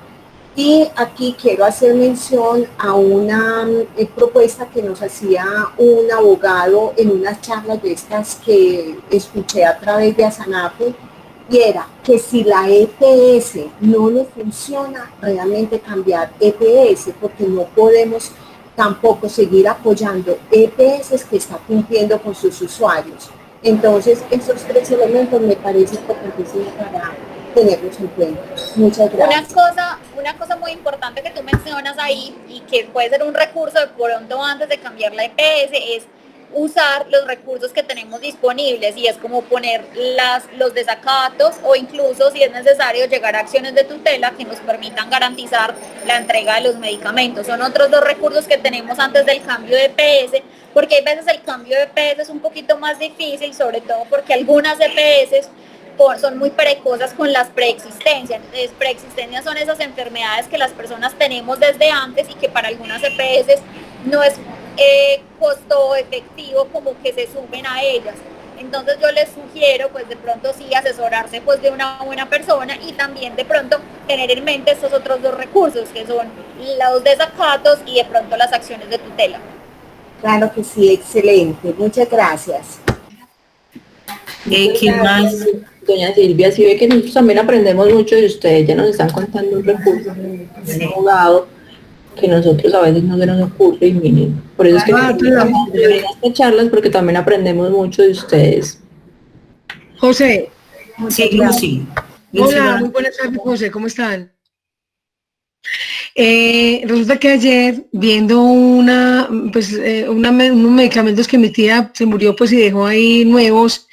Y aquí quiero hacer mención a una propuesta que nos hacía un abogado en unas charlas de estas que escuché a través de Asanafe, y era que si la EPS no le funciona, realmente cambiar EPS, porque no podemos tampoco seguir apoyando EPS que está cumpliendo con sus usuarios. Entonces, esos 3 elementos me parece importantísimo para tenerlos en cuenta. Muchas gracias. Una cosa muy importante que tú mencionas ahí y que puede ser un recurso de pronto antes de cambiar la EPS es usar los recursos que tenemos disponibles, y es como poner los desacatos o incluso, si es necesario, llegar a acciones de tutela que nos permitan garantizar la entrega de los medicamentos. Son otros 2 recursos que tenemos antes del cambio de EPS, porque hay veces el cambio de EPS es un poquito más difícil, sobre todo porque algunas EPS son muy precozas con las preexistencias. Entonces, preexistencias son esas enfermedades que las personas tenemos desde antes y que para algunas EPS no es costo efectivo como que se sumen a ellas. Entonces yo les sugiero pues de pronto sí asesorarse pues de una buena persona y también de pronto tener en mente estos otros 2 recursos que son los desacatos y de pronto las acciones de tutela. Claro que sí, excelente, muchas gracias. ¿Quién más? Doña Silvia, si ve que nosotros también aprendemos mucho de ustedes, ya nos están contando un recurso de un abogado que nosotros a veces no se nos ocurre, y miren, por eso es que deberían estas charlas, porque también aprendemos mucho de ustedes. José. Sí, Lucy. Hola, muy buenas tardes, José, ¿cómo están? Resulta que ayer, viendo unos medicamentos que mi tía se murió, pues y dejó ahí nuevos,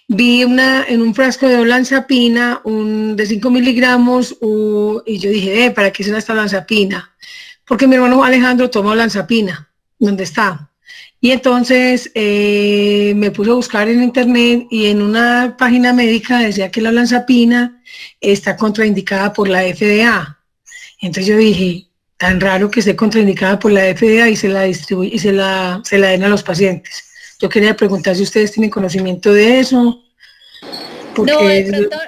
vi en un frasco de olanzapina, de 5 miligramos, y yo dije, ¿para qué es esta olanzapina? Porque mi hermano Alejandro toma olanzapina, ¿dónde está? Y entonces me puse a buscar en internet y en una página médica decía que la olanzapina está contraindicada por la FDA. Entonces yo dije, tan raro que esté contraindicada por la FDA y se la distribuye y se la den a los pacientes. Yo quería preguntar si ustedes tienen conocimiento de eso. Porque No,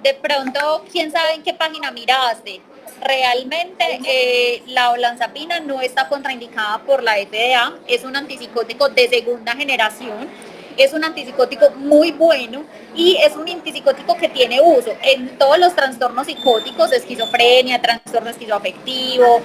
de pronto, quién sabe en qué página miraste. Realmente la olanzapina no está contraindicada por la FDA, es un antipsicótico de segunda generación, es un antipsicótico muy bueno y es un antipsicótico que tiene uso en todos los trastornos psicóticos, esquizofrenia, trastorno esquizoafectivo,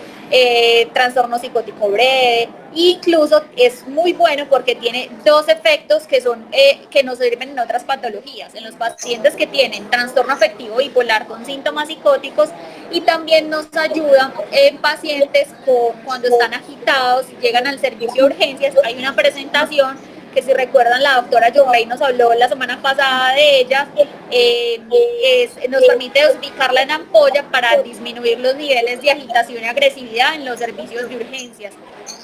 trastorno psicótico breve, incluso es muy bueno porque tiene dos efectos que nos sirven en otras patologías, en los pacientes que tienen trastorno afectivo bipolar con síntomas psicóticos, y también nos ayuda en pacientes cuando están agitados, llegan al servicio de urgencias. Hay una presentación que, si recuerdan, la doctora Yurley nos habló la semana pasada de ella, nos permite dosificarla en ampolla para disminuir los niveles de agitación y agresividad en los servicios de urgencias.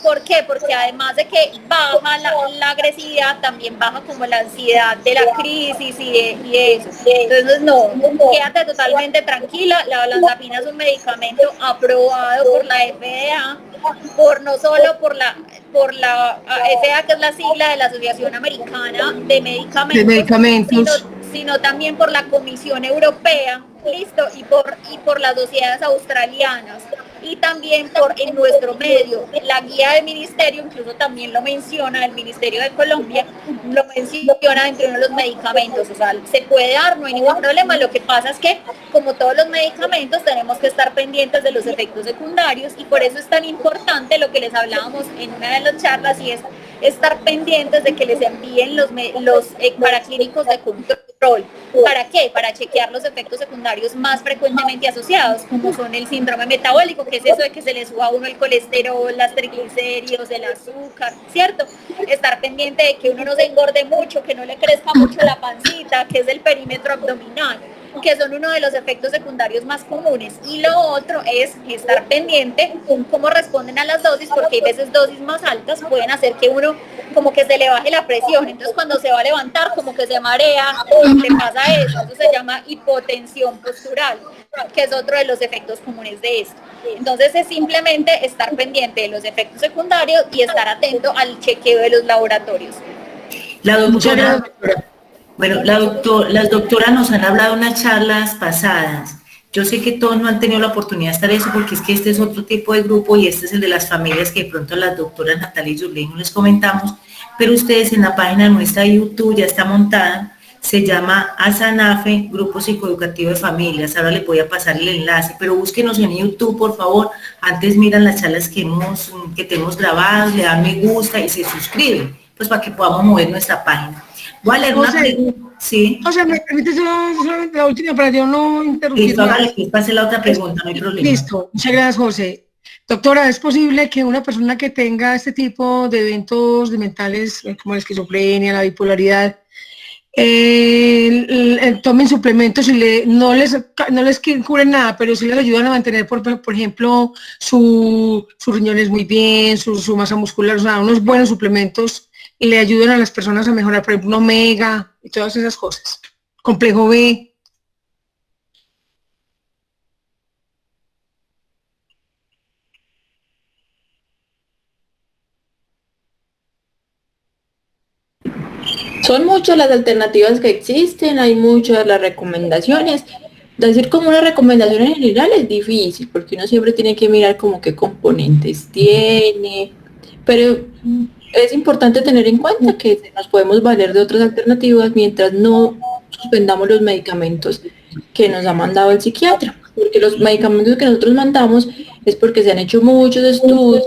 ¿Por qué? Porque además de que baja la agresividad, también baja como la ansiedad de la crisis y eso. Entonces, no, quédate totalmente tranquila. La olanzapina es un medicamento aprobado por la FDA, no solo por la FDA, que es la sigla de la Asociación Americana de Medicamentos, sino también por la Comisión Europea, listo, y por las sociedades australianas, y también en nuestro medio. La guía del ministerio incluso también lo menciona, el Ministerio de Colombia lo menciona dentro de los medicamentos. O sea, se puede dar, no hay ningún problema. Lo que pasa es que, como todos los medicamentos, tenemos que estar pendientes de los efectos secundarios, y por eso es tan importante lo que les hablábamos en una de las charlas, y es estar pendientes de que les envíen los paraclínicos de control. ¿Para qué? Para chequear los efectos secundarios más frecuentemente asociados, como son el síndrome metabólico, que es eso de que se le suba a uno el colesterol, las triglicéridos, el azúcar, ¿cierto? Estar pendiente de que uno no se engorde mucho, que no le crezca mucho la pancita, que es el perímetro abdominal, que son uno de los efectos secundarios más comunes. Y lo otro es estar pendiente cómo responden a las dosis, porque hay veces dosis más altas pueden hacer que uno como que se le baje la presión, entonces cuando se va a levantar como que se marea, le pasa eso se llama hipotensión postural, que es otro de los efectos comunes de esto. Entonces es simplemente estar pendiente de los efectos secundarios y estar atento al chequeo de los laboratorios. La doctora, bueno, las doctoras nos han hablado en unas charlas pasadas. Yo sé que todos no han tenido la oportunidad de estar eso, porque es que este es otro tipo de grupo y este es el de las familias, que de pronto a las doctoras Natalia y Yurley no les comentamos, pero ustedes en la página nuestra de YouTube ya está montada, se llama ASANAFE, Grupo Psicoeducativo de Familias. Ahora les voy a pasar el enlace, pero búsquenos en YouTube, por favor. Antes miran las charlas que tenemos grabadas, le dan me gusta y se suscriben, pues para que podamos mover nuestra página. Voy a leer una pregunta. Sí. O sea, me permite solamente la última para yo no interrumpir. Listo, hágale, que pase la otra pregunta, no hay problema. Listo, muchas gracias, José. Doctora, ¿es posible que una persona que tenga este tipo de eventos mentales, como la esquizofrenia, la bipolaridad, tomen suplementos y no les curen nada, pero sí les ayudan a mantener, por ejemplo, sus riñones muy bien, su masa muscular, o sea, unos buenos suplementos, y le ayudan a las personas a mejorar, por ejemplo, un omega y todas esas cosas? Complejo B. Son muchas las alternativas que existen, hay muchas las recomendaciones. Decir como una recomendación en general es difícil, porque uno siempre tiene que mirar como qué componentes tiene, pero es importante tener en cuenta que nos podemos valer de otras alternativas mientras no suspendamos los medicamentos que nos ha mandado el psiquiatra, porque los medicamentos que nosotros mandamos es porque se han hecho muchos estudios,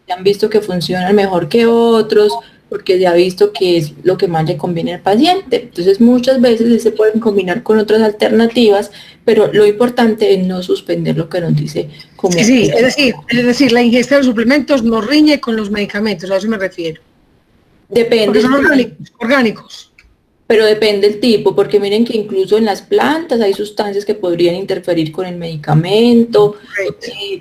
se han visto que funcionan mejor que otros, porque se ha visto que es lo que más le conviene al paciente. Entonces muchas veces sí se pueden combinar con otras alternativas, pero lo importante es no suspender lo que nos dice como... Sí, es decir, la ingesta de suplementos no riñe con los medicamentos, a eso me refiero. Depende. Porque son orgánicos. Pero depende del tipo, porque miren que incluso en las plantas hay sustancias que podrían interferir con el medicamento,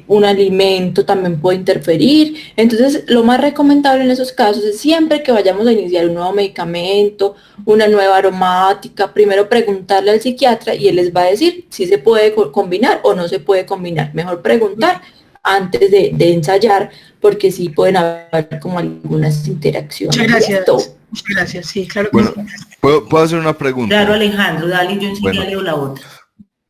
un alimento también puede interferir. Entonces, lo más recomendable en esos casos es siempre que vayamos a iniciar un nuevo medicamento, una nueva aromática, primero preguntarle al psiquiatra y él les va a decir si se puede combinar o no se puede combinar. Mejor preguntar antes de ensayar, porque sí pueden haber como algunas interacciones. Muchas gracias, sí, claro que bueno, sí. ¿puedo hacer una pregunta? Claro, Alejandro, dale, yo enseguida leo la otra.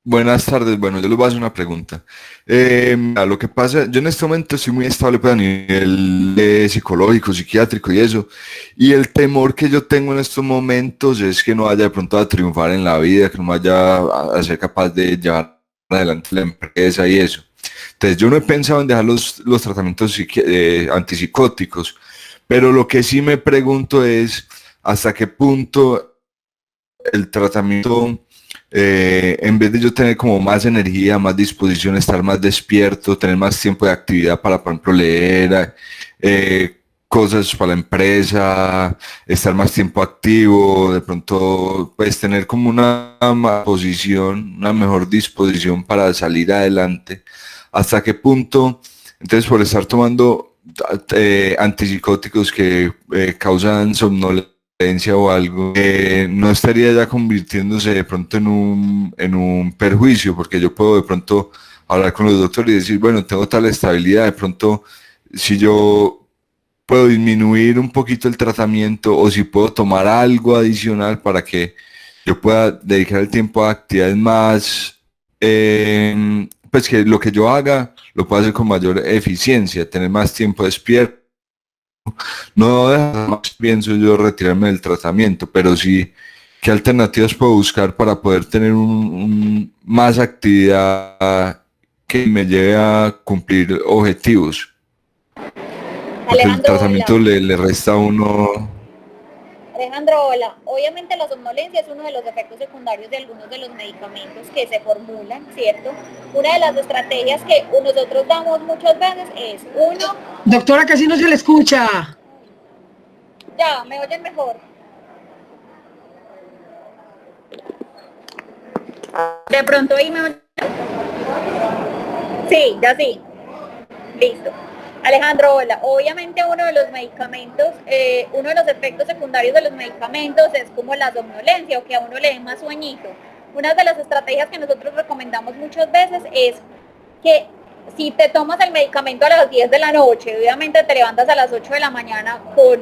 Buenas tardes, bueno, yo les voy a hacer una pregunta. Lo que pasa, yo en este momento estoy muy estable pues, a nivel psicológico, psiquiátrico y eso, y el temor que yo tengo en estos momentos es que no vaya de pronto a triunfar en la vida, que no vaya a ser capaz de llevar adelante la empresa y eso. Entonces yo no he pensado en dejar los tratamientos antipsicóticos, pero lo que sí me pregunto es hasta qué punto el tratamiento, en vez de yo tener como más energía, más disposición, estar más despierto, tener más tiempo de actividad para, por ejemplo, leer cosas para la empresa, estar más tiempo activo, de pronto pues tener como una posición, una mejor disposición para salir adelante, hasta qué punto, entonces por estar tomando antipsicóticos que causan somnolencia o algo, no estaría ya convirtiéndose de pronto en un perjuicio, porque yo puedo de pronto hablar con los doctores y decir, bueno, tengo tal estabilidad, de pronto si yo puedo disminuir un poquito el tratamiento o si puedo tomar algo adicional para que yo pueda dedicar el tiempo a actividades más, pues que lo que yo haga lo puedo hacer con mayor eficiencia, tener más tiempo despierto. No dejar más, pienso yo, retirarme del tratamiento, pero sí, ¿qué alternativas puedo buscar para poder tener más actividad que me lleve a cumplir objetivos? Porque el tratamiento le resta a uno... Alejandro, hola. Obviamente la somnolencia es uno de los efectos secundarios de algunos de los medicamentos que se formulan, ¿cierto? Una de las estrategias que nosotros damos muchas veces es, uno... Doctora, casi no se le escucha. Ya, ¿me oyen mejor? De pronto ahí me oyen. Sí, ya sí. Listo. Alejandro, hola. Obviamente uno de los medicamentos, uno de los efectos secundarios de los medicamentos es como la somnolencia o que a uno le dé más sueñito. Una de las estrategias que nosotros recomendamos muchas veces es que si te tomas el medicamento a las 10 de la noche, obviamente te levantas a las 8 de la mañana con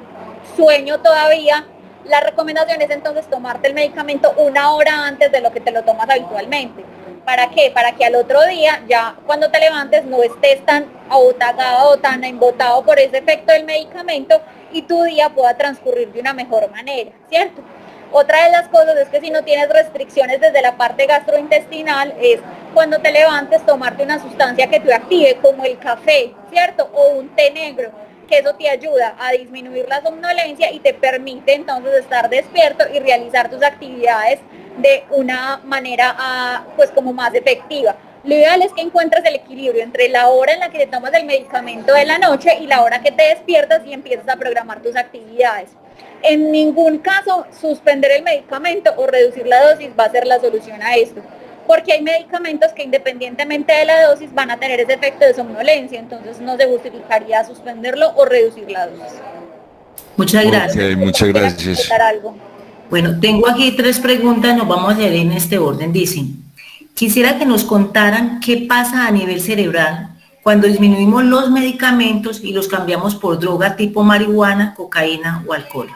sueño todavía, la recomendación es entonces tomarte el medicamento una hora antes de lo que te lo tomas habitualmente. ¿Para qué? Para que al otro día, ya cuando te levantes, no estés tan abotagado o tan embotado por ese efecto del medicamento y tu día pueda transcurrir de una mejor manera, ¿cierto? Otra de las cosas es que si no tienes restricciones desde la parte gastrointestinal, es cuando te levantes tomarte una sustancia que te active, como el café, ¿cierto? O un té negro, que eso te ayuda a disminuir la somnolencia y te permite entonces estar despierto y realizar tus actividades de una manera pues como más efectiva. Lo ideal es que encuentres el equilibrio entre la hora en la que te tomas el medicamento de la noche y la hora que te despiertas y empiezas a programar tus actividades. En ningún caso suspender el medicamento o reducir la dosis va a ser la solución a esto, porque hay medicamentos que independientemente de la dosis van a tener ese efecto de somnolencia, entonces no se justificaría suspenderlo o reducir la dosis. Muchas gracias. Okay, muchas gracias. Bueno, tengo aquí 3 preguntas, nos vamos a hacer en este orden. Dicen, quisiera que nos contaran qué pasa a nivel cerebral cuando disminuimos los medicamentos y los cambiamos por droga tipo marihuana, cocaína o alcohol.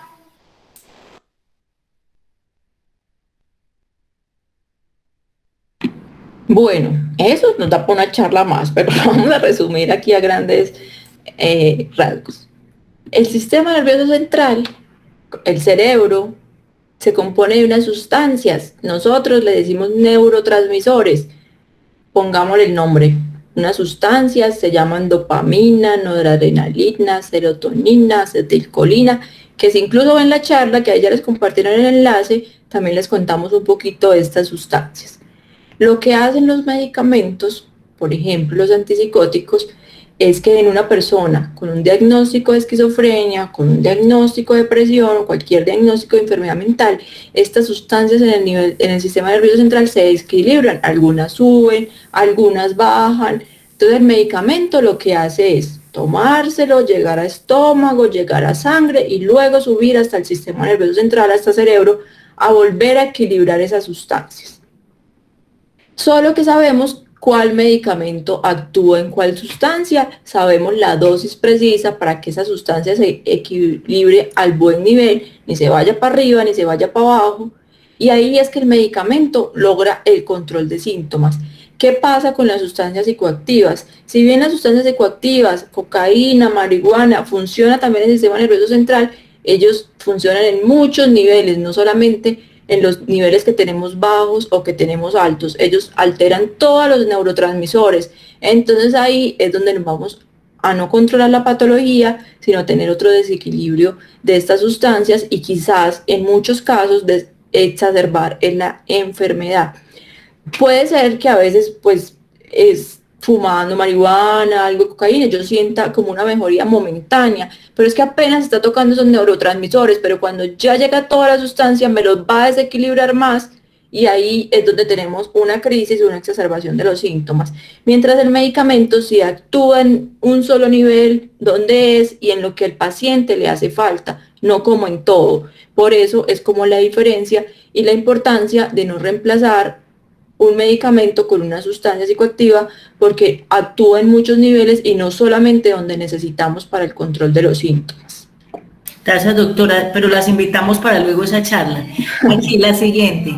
Bueno, eso nos da para una charla más, pero vamos a resumir aquí a grandes rasgos. El sistema nervioso central, el cerebro, se compone de unas sustancias. Nosotros le decimos neurotransmisores. Pongámosle el nombre. Unas sustancias se llaman dopamina, noradrenalina, serotonina, acetilcolina que si incluso ven la charla, que ahí ya les compartieron el enlace, también les contamos un poquito de estas sustancias. Lo que hacen los medicamentos, por ejemplo los antipsicóticos, es que en una persona con un diagnóstico de esquizofrenia, con un diagnóstico de depresión o cualquier diagnóstico de enfermedad mental, estas sustancias en el sistema nervioso central se desequilibran, algunas suben, algunas bajan. Entonces el medicamento lo que hace es tomárselo, llegar a estómago, llegar a sangre y luego subir hasta el sistema nervioso central, hasta el cerebro, a volver a equilibrar esas sustancias. Solo que sabemos cuál medicamento actúa en cuál sustancia, sabemos la dosis precisa para que esa sustancia se equilibre al buen nivel, ni se vaya para arriba ni se vaya para abajo, y ahí es que el medicamento logra el control de síntomas. ¿Qué pasa con las sustancias psicoactivas? Si bien las sustancias psicoactivas, cocaína, marihuana, funciona también en el sistema nervioso central, ellos funcionan en muchos niveles, no solamente en los niveles que tenemos bajos o que tenemos altos. Ellos alteran todos los neurotransmisores. Entonces ahí es donde nos vamos a no controlar la patología, sino tener otro desequilibrio de estas sustancias y quizás en muchos casos exacerbar en la enfermedad. Puede ser que a veces pues es fumando marihuana, algo de cocaína, yo sienta como una mejoría momentánea, pero es que apenas está tocando esos neurotransmisores, pero cuando ya llega toda la sustancia me los va a desequilibrar más y ahí es donde tenemos una crisis, una exacerbación de los síntomas. Mientras el medicamento sí actúa en un solo nivel, donde es y en lo que el paciente le hace falta, no como en todo. Por eso es como la diferencia y la importancia de no reemplazar un medicamento con una sustancia psicoactiva porque actúa en muchos niveles y no solamente donde necesitamos para el control de los síntomas. Gracias, doctora, pero las invitamos para luego esa charla. Aquí la siguiente.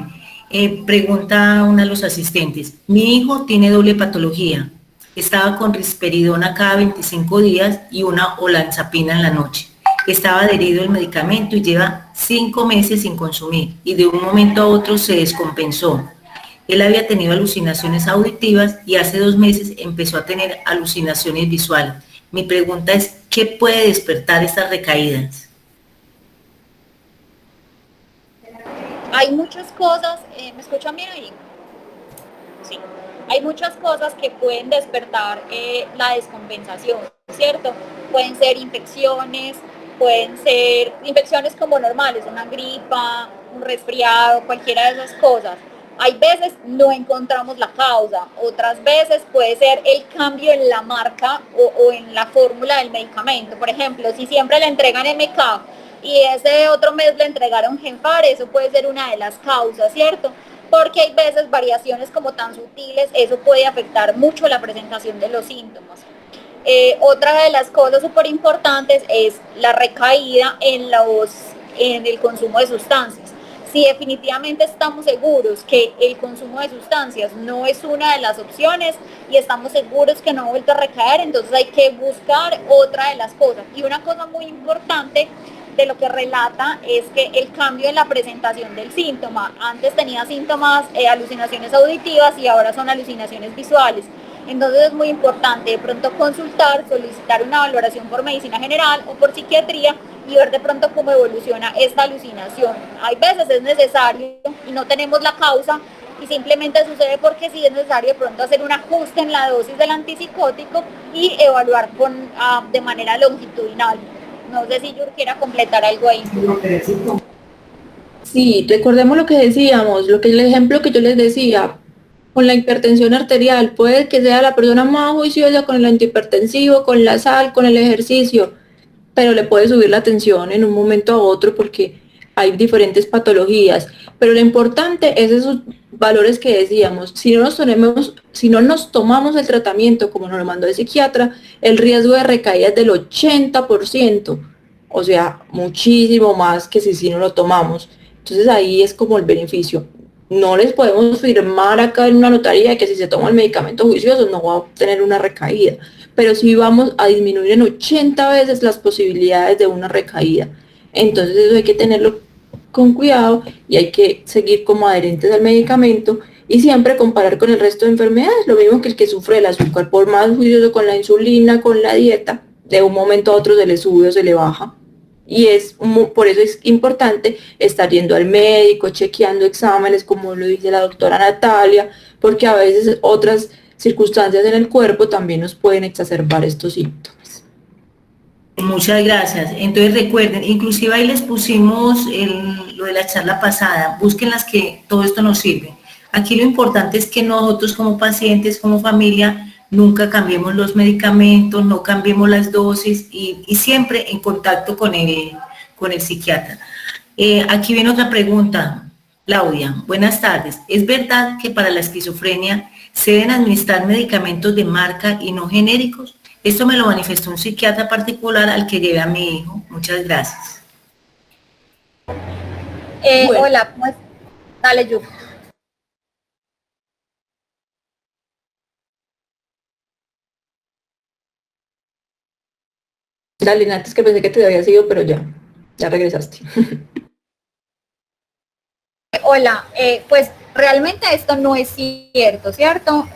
Pregunta uno de los asistentes. Mi hijo tiene doble patología. Estaba con risperidona cada 25 días y una olanzapina en la noche. Estaba adherido al medicamento y lleva 5 meses sin consumir y de un momento a otro se descompensó. Él había tenido alucinaciones auditivas y hace 2 meses empezó a tener alucinaciones visuales. Mi pregunta es, ¿qué puede despertar estas recaídas? Hay muchas cosas, ¿me escuchan bien ahí? Sí. Hay muchas cosas que pueden despertar la descompensación, ¿cierto? Pueden ser infecciones como normales, una gripa, un resfriado, cualquiera de esas cosas. Hay veces no encontramos la causa, otras veces puede ser el cambio en la marca o en la fórmula del medicamento. Por ejemplo, si siempre le entregan MK y ese otro mes le entregaron Genfar, eso puede ser una de las causas, ¿cierto? Porque hay veces variaciones como tan sutiles, eso puede afectar mucho la presentación de los síntomas. Otra de las cosas súper importantes es la recaída en el consumo de sustancias. Si definitivamente estamos seguros que el consumo de sustancias no es una de las opciones y estamos seguros que no ha vuelto a recaer, entonces hay que buscar otra de las cosas. Y una cosa muy importante de lo que relata es que el cambio en la presentación del síntoma, antes tenía síntomas, alucinaciones auditivas y ahora son alucinaciones visuales. Entonces es muy importante de pronto consultar, solicitar una valoración por medicina general o por psiquiatría y ver de pronto cómo evoluciona esta alucinación. Hay veces es necesario y no tenemos la causa y simplemente sucede porque sí es necesario de pronto hacer un ajuste en la dosis del antipsicótico y evaluar de manera longitudinal. No sé si yo quiera completar algo ahí. Sí, recordemos lo que decíamos, el ejemplo que yo les decía. Con la hipertensión arterial, puede que sea la persona más juiciosa con el antihipertensivo, con la sal, con el ejercicio, pero le puede subir la tensión en un momento a otro porque hay diferentes patologías. Pero lo importante es esos valores que decíamos. Si no nos tomamos el tratamiento como nos lo mandó el psiquiatra, el riesgo de recaída es del 80%, o sea, muchísimo más que si no lo tomamos. Entonces ahí es como el beneficio. No les podemos firmar acá en una notaría que si se toma el medicamento juicioso no va a tener una recaída, pero sí vamos a disminuir en 80 veces las posibilidades de una recaída. Entonces eso hay que tenerlo con cuidado y hay que seguir como adherentes al medicamento y siempre comparar con el resto de enfermedades, lo mismo que el que sufre del azúcar, por más juicioso con la insulina, con la dieta, de un momento a otro se le sube o se le baja. Y por eso es importante estar yendo al médico, chequeando exámenes, como lo dice la doctora Natalia, porque a veces otras circunstancias en el cuerpo también nos pueden exacerbar estos síntomas. Muchas gracias. Entonces recuerden, inclusive ahí les pusimos lo de la charla pasada, busquen las que todo esto nos sirve. Aquí lo importante es que nosotros como pacientes, como familia, nunca cambiemos los medicamentos, no cambiemos las dosis y siempre en contacto con el psiquiatra. Aquí viene otra pregunta, Claudia. Buenas tardes. ¿Es verdad que para la esquizofrenia se deben administrar medicamentos de marca y no genéricos? Esto me lo manifestó un psiquiatra particular al que llevé a mi hijo. Muchas gracias. Bueno. Hola, pues, dale, Yu. Dale, antes que pensé que te había sido, pero ya regresaste. Hola, pues realmente esto no es cierto, ¿cierto?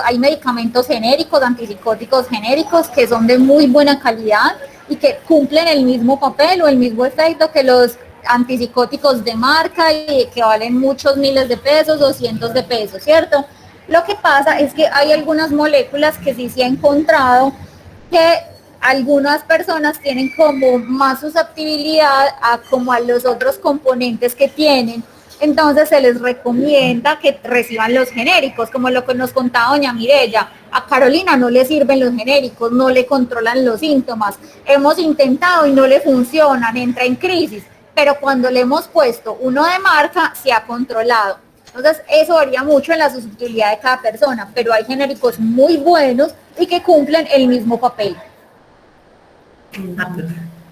Hay medicamentos genéricos, antipsicóticos genéricos que son de muy buena calidad y que cumplen el mismo papel o el mismo efecto que los antipsicóticos de marca y que valen muchos miles de pesos o cientos de pesos, ¿cierto? Lo que pasa es que hay algunas moléculas que sí se ha encontrado que algunas personas tienen como más susceptibilidad como a los otros componentes que tienen. Entonces se les recomienda que reciban los genéricos, como lo que nos contaba doña Mireya. A Carolina no le sirven los genéricos, no le controlan los síntomas. Hemos intentado y no le funcionan, entra en crisis, pero cuando le hemos puesto uno de marca, se ha controlado. Entonces eso varía mucho en la susceptibilidad de cada persona, pero hay genéricos muy buenos y que cumplen el mismo papel.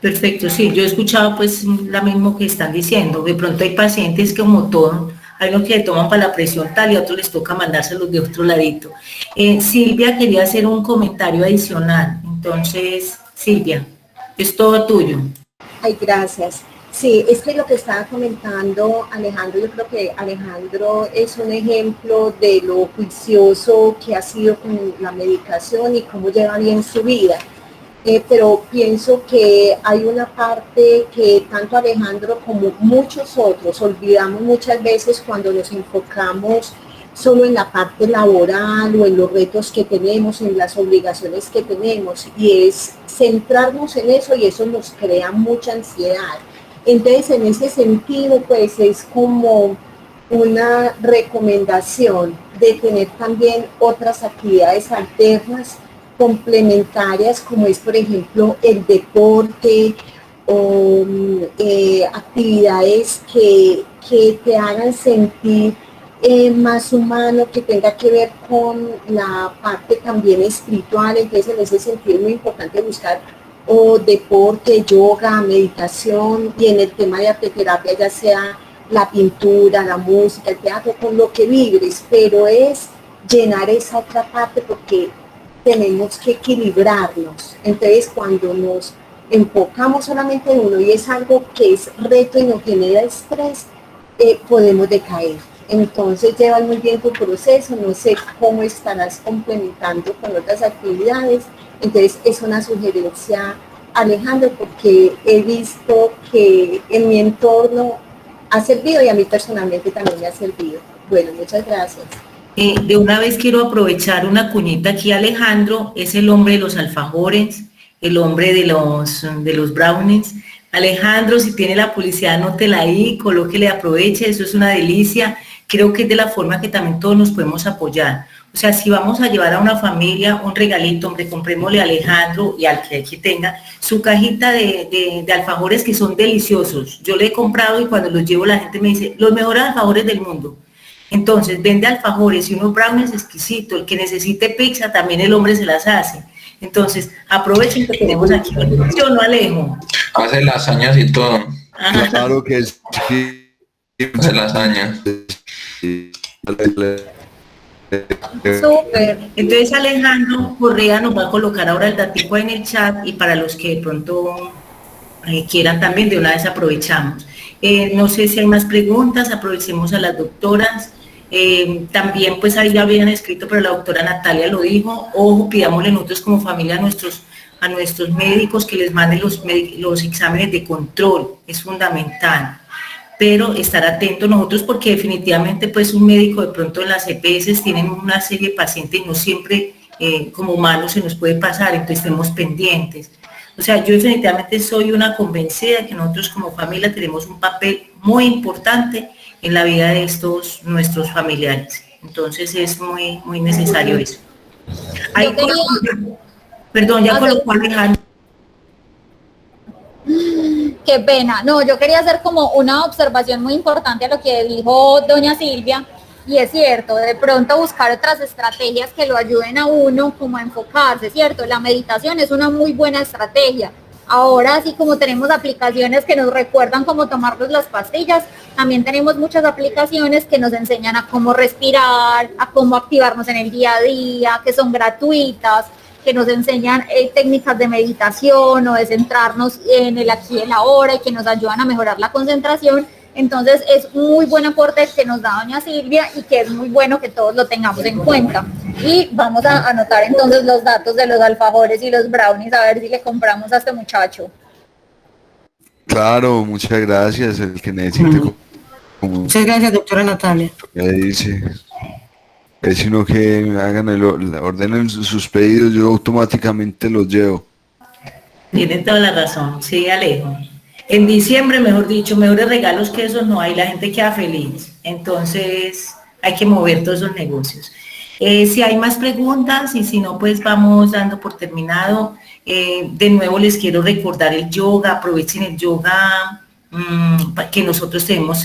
Perfecto, sí, yo he escuchado pues lo mismo que están diciendo. De pronto hay pacientes que como todo, hay unos que toman para la presión tal y a otros les toca mandárselos de otro ladito. Silvia quería hacer un comentario adicional, entonces Silvia, es todo tuyo. Ay, gracias. Sí, es que lo que estaba comentando Alejandro, yo creo que Alejandro es un ejemplo de lo juicioso que ha sido con la medicación y cómo lleva bien su vida. Pero pienso que hay una parte que tanto Alejandro como muchos otros olvidamos muchas veces cuando nos enfocamos solo en la parte laboral o en los retos que tenemos, en las obligaciones que tenemos, y es centrarnos en eso y eso nos crea mucha ansiedad. Entonces, en ese sentido, pues es como una recomendación de tener también otras actividades alternas complementarias, como es por ejemplo el deporte o actividades que te hagan sentir más humano, que tenga que ver con la parte también espiritual. Entonces en ese sentido es muy importante buscar deporte, yoga, meditación, y en el tema de arteterapia ya sea la pintura, la música, el teatro, con lo que vibres, pero es llenar esa otra parte porque tenemos que equilibrarnos. Entonces cuando nos enfocamos solamente en uno y es algo que es reto y nos genera estrés, podemos decaer. Entonces llevas muy bien tu proceso, no sé cómo estarás complementando con otras actividades. Entonces es una sugerencia, Alejandro, porque he visto que en mi entorno ha servido y a mí personalmente también me ha servido. Bueno, muchas gracias. De una vez quiero aprovechar una cuñita aquí. Alejandro es el hombre de los alfajores, el hombre de los brownies. Alejandro, si tiene la publicidad, anótela ahí, colóquele, aproveche, eso es una delicia. Creo que es de la forma que también todos nos podemos apoyar. O sea, si vamos a llevar a una familia un regalito, hombre, comprémosle a Alejandro y al que aquí tenga su cajita de alfajores que son deliciosos. Yo le he comprado y cuando los llevo la gente me dice, los mejores alfajores del mundo. Entonces, vende alfajores y unos brownies exquisitos. El que necesite pizza, también el hombre se las hace. Entonces, aprovechen que tenemos aquí. ¿Sí o no, Alejo? Hace lasañas y todo. Ajá. Claro que sí. Hace lasañas. Súper. Entonces, Alejandro Correa nos va a colocar ahora el datico en el chat y para los que de pronto quieran también, de una vez aprovechamos. No sé si hay más preguntas, aprovechemos a las doctoras. También pues ahí ya habían escrito, pero la doctora Natalia lo dijo, ojo, pidámosle nosotros como familia a nuestros médicos que les manden los exámenes de control, es fundamental. Pero estar atentos nosotros porque definitivamente pues un médico de pronto en las EPS tienen una serie de pacientes y no siempre como humanos se nos puede pasar, entonces estemos pendientes. O sea, yo definitivamente soy una convencida que nosotros como familia tenemos un papel muy importante en la vida de nuestros familiares. Entonces es muy necesario eso. Perdón, ya colocó Alejandro. Qué pena. No, yo quería hacer como una observación muy importante a lo que dijo doña Silvia, y es cierto, de pronto buscar otras estrategias que lo ayuden a uno como a enfocarse, ¿cierto? La meditación es una muy buena estrategia. Ahora, así como tenemos aplicaciones que nos recuerdan cómo tomarnos las pastillas, también tenemos muchas aplicaciones que nos enseñan a cómo respirar, a cómo activarnos en el día a día, que son gratuitas, que nos enseñan técnicas de meditación o de centrarnos en el aquí y el ahora y que nos ayudan a mejorar la concentración. Entonces es muy buen aporte que nos da doña Silvia y que es muy bueno que todos lo tengamos en cuenta. Y vamos a anotar entonces los datos de los alfajores y los brownies, a ver si le compramos a este muchacho. Claro, muchas gracias, el que necesite. Muchas gracias, doctora Natalia. Me dice, es sino que hagan ordenen sus pedidos, yo automáticamente los llevo. Tienen toda la razón, sí, Alejo. En diciembre, mejor dicho, mejores regalos que esos no hay, la gente queda feliz. Entonces hay que mover todos esos negocios. Si hay más preguntas y si no, pues vamos dando por terminado. De nuevo les quiero recordar el yoga, aprovechen el yoga, que nosotros tenemos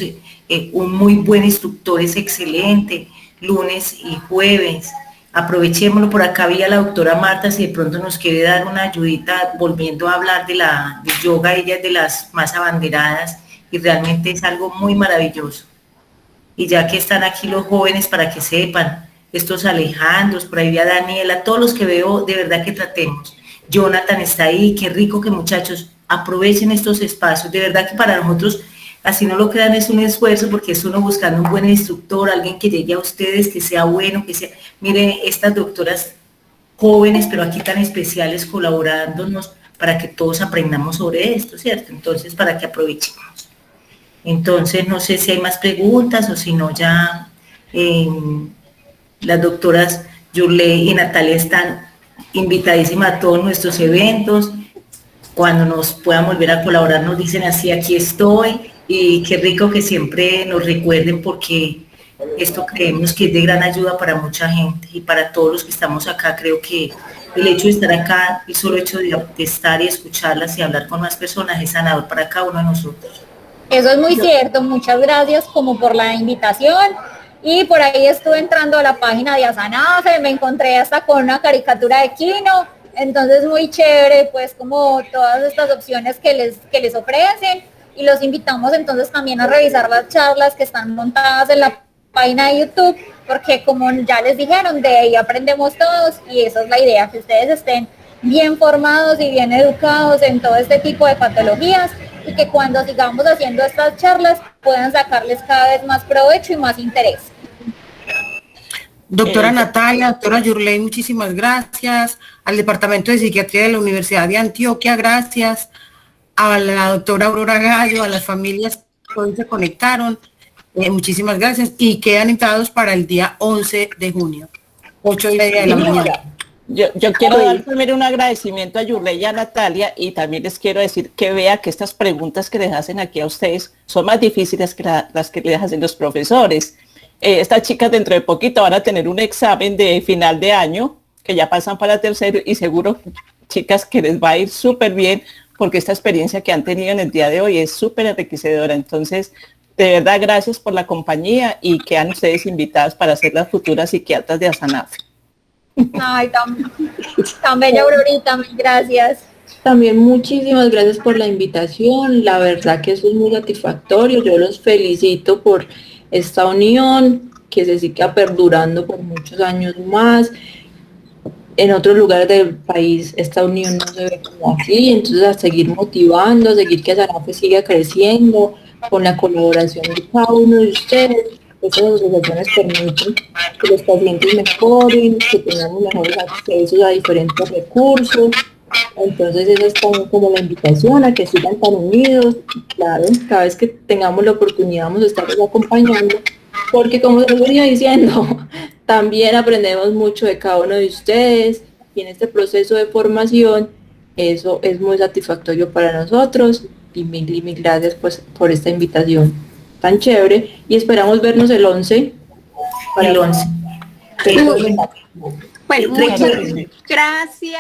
un muy buen instructor, es excelente, lunes y jueves. Aprovechémoslo. Por acá había la doctora Marta, si de pronto nos quiere dar una ayudita, volviendo a hablar de yoga, ella es de las más abanderadas y realmente es algo muy maravilloso. Y ya que están aquí los jóvenes, para que sepan, estos Alejandros, por ahí a Daniela, todos los que veo, de verdad que tratemos. Jonathan está ahí, qué rico que muchachos aprovechen estos espacios, de verdad que para nosotros, así no lo crean, es un esfuerzo porque es uno buscando un buen instructor, alguien que llegue a ustedes, que sea bueno, que sea, mire, estas doctoras jóvenes, pero aquí tan especiales, colaborándonos para que todos aprendamos sobre esto, ¿cierto? Entonces, para que aprovechemos. Entonces, no sé si hay más preguntas o si no, ya las doctoras Yurley y Natalia están invitadísimas a todos nuestros eventos. Cuando nos puedan volver a colaborar, nos dicen así, aquí estoy. Y qué rico que siempre nos recuerden porque esto creemos que es de gran ayuda para mucha gente y para todos los que estamos acá. Creo que el hecho de estar acá, el solo hecho de estar y escucharlas y hablar con más personas es sanador para cada uno de nosotros. Eso es muy cierto, muchas gracias como por la invitación. Y por ahí estuve entrando a la página de Asanafe, me encontré hasta con una caricatura de Kino, entonces muy chévere, pues como todas estas opciones que les ofrecen. Y los invitamos entonces también a revisar las charlas que están montadas en la página de YouTube, porque como ya les dijeron, de ahí aprendemos todos y esa es la idea, que ustedes estén bien formados y bien educados en todo este tipo de patologías y que cuando sigamos haciendo estas charlas puedan sacarles cada vez más provecho y más interés. Doctora Natalia, doctora Yurley, muchísimas gracias. Al Departamento de Psiquiatría de la Universidad de Antioquia, gracias. A la doctora Aurora Gallo, a las familias que hoy se conectaron, muchísimas gracias. Y quedan invitados para el día 11 de junio, 8:30 de la mañana. Yo quiero dar primero un agradecimiento a Yurley y a Natalia y también les quiero decir que vea que estas preguntas que les hacen aquí a ustedes son más difíciles que las que les hacen los profesores. Estas chicas dentro de poquito van a tener un examen de final de año, que ya pasan para tercero y seguro, chicas, que les va a ir súper bien porque esta experiencia que han tenido en el día de hoy es súper enriquecedora. Entonces, de verdad, gracias por la compañía y quedan ustedes invitadas para ser las futuras psiquiatras de Asanafe. Ay, tan bella Aurorita, gracias. También muchísimas gracias por la invitación, la verdad que eso es muy satisfactorio, yo los felicito por esta unión que se siga perdurando por muchos años más. En otros lugares del país esta unión no se ve como así, entonces a seguir motivando, a seguir que Asanafe siga creciendo con la colaboración de cada uno de ustedes. Estas asociaciones permiten que los pacientes mejoren, que tengamos mejores accesos a diferentes recursos Entonces esa es como la invitación a que sigan tan unidos. Claro, cada vez que tengamos la oportunidad vamos a estarlos acompañando, porque como les venía diciendo, también aprendemos mucho de cada uno de ustedes y en este proceso de formación eso es muy satisfactorio para nosotros y mil gracias pues por esta invitación tan chévere y esperamos vernos el 11. El 11. Bueno, muchas gracias.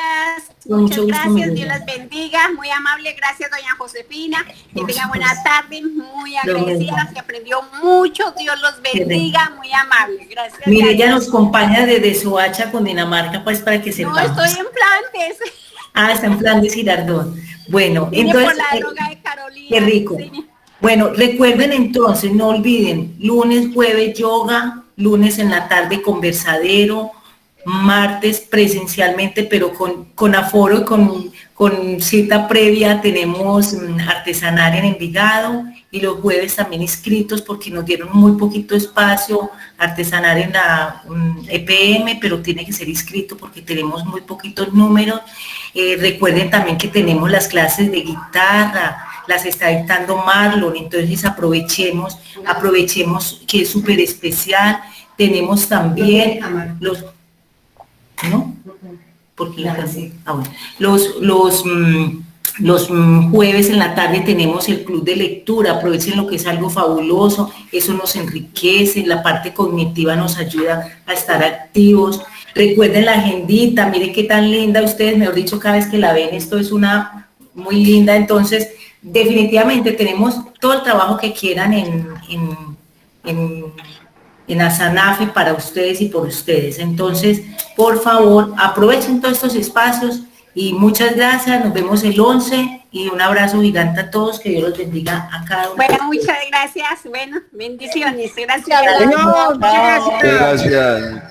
Mucho Muchas gusto, gracias. María. Dios las bendiga. Muy amable. Gracias, doña Josefina. Que tenga buena tarde. Muy agradecida. Se aprendió mucho. Dios los bendiga. Muy amable. Gracias. Mire, ella nos acompaña desde Soacha, Cundinamarca, pues para que No, sepamos. estoy en Flandes. Ah, está en Flandes, Girardot. Bueno, Vine entonces, por la droga de Carolina. qué rico. Sí. Bueno, recuerden entonces, no olviden, lunes, jueves, yoga, lunes en la tarde, conversadero, martes presencialmente, pero con aforo y con cita previa tenemos artesanaria en Envigado y los jueves también inscritos porque nos dieron muy poquito espacio, artesanaria en la EPM, pero tiene que ser inscrito porque tenemos muy poquitos números. Recuerden también que tenemos las clases de guitarra, las está dictando Marlon, entonces aprovechemos que es súper especial. Tenemos también los... ¿No? Porque los jueves en la tarde tenemos el club de lectura, aprovechen lo que es algo fabuloso, eso nos enriquece, la parte cognitiva nos ayuda a estar activos. Recuerden la agendita, miren qué tan linda ustedes, mejor dicho, cada vez que la ven, esto es una muy linda, entonces definitivamente tenemos todo el trabajo que quieran en Asanafe para ustedes y por ustedes. Entonces, por favor, aprovechen todos estos espacios y muchas gracias. Nos vemos el 11 y un abrazo gigante a todos. Que Dios los bendiga a cada uno. Bueno, muchas gracias. Bueno, bendiciones. Gracias. No, muchas gracias. Gracias.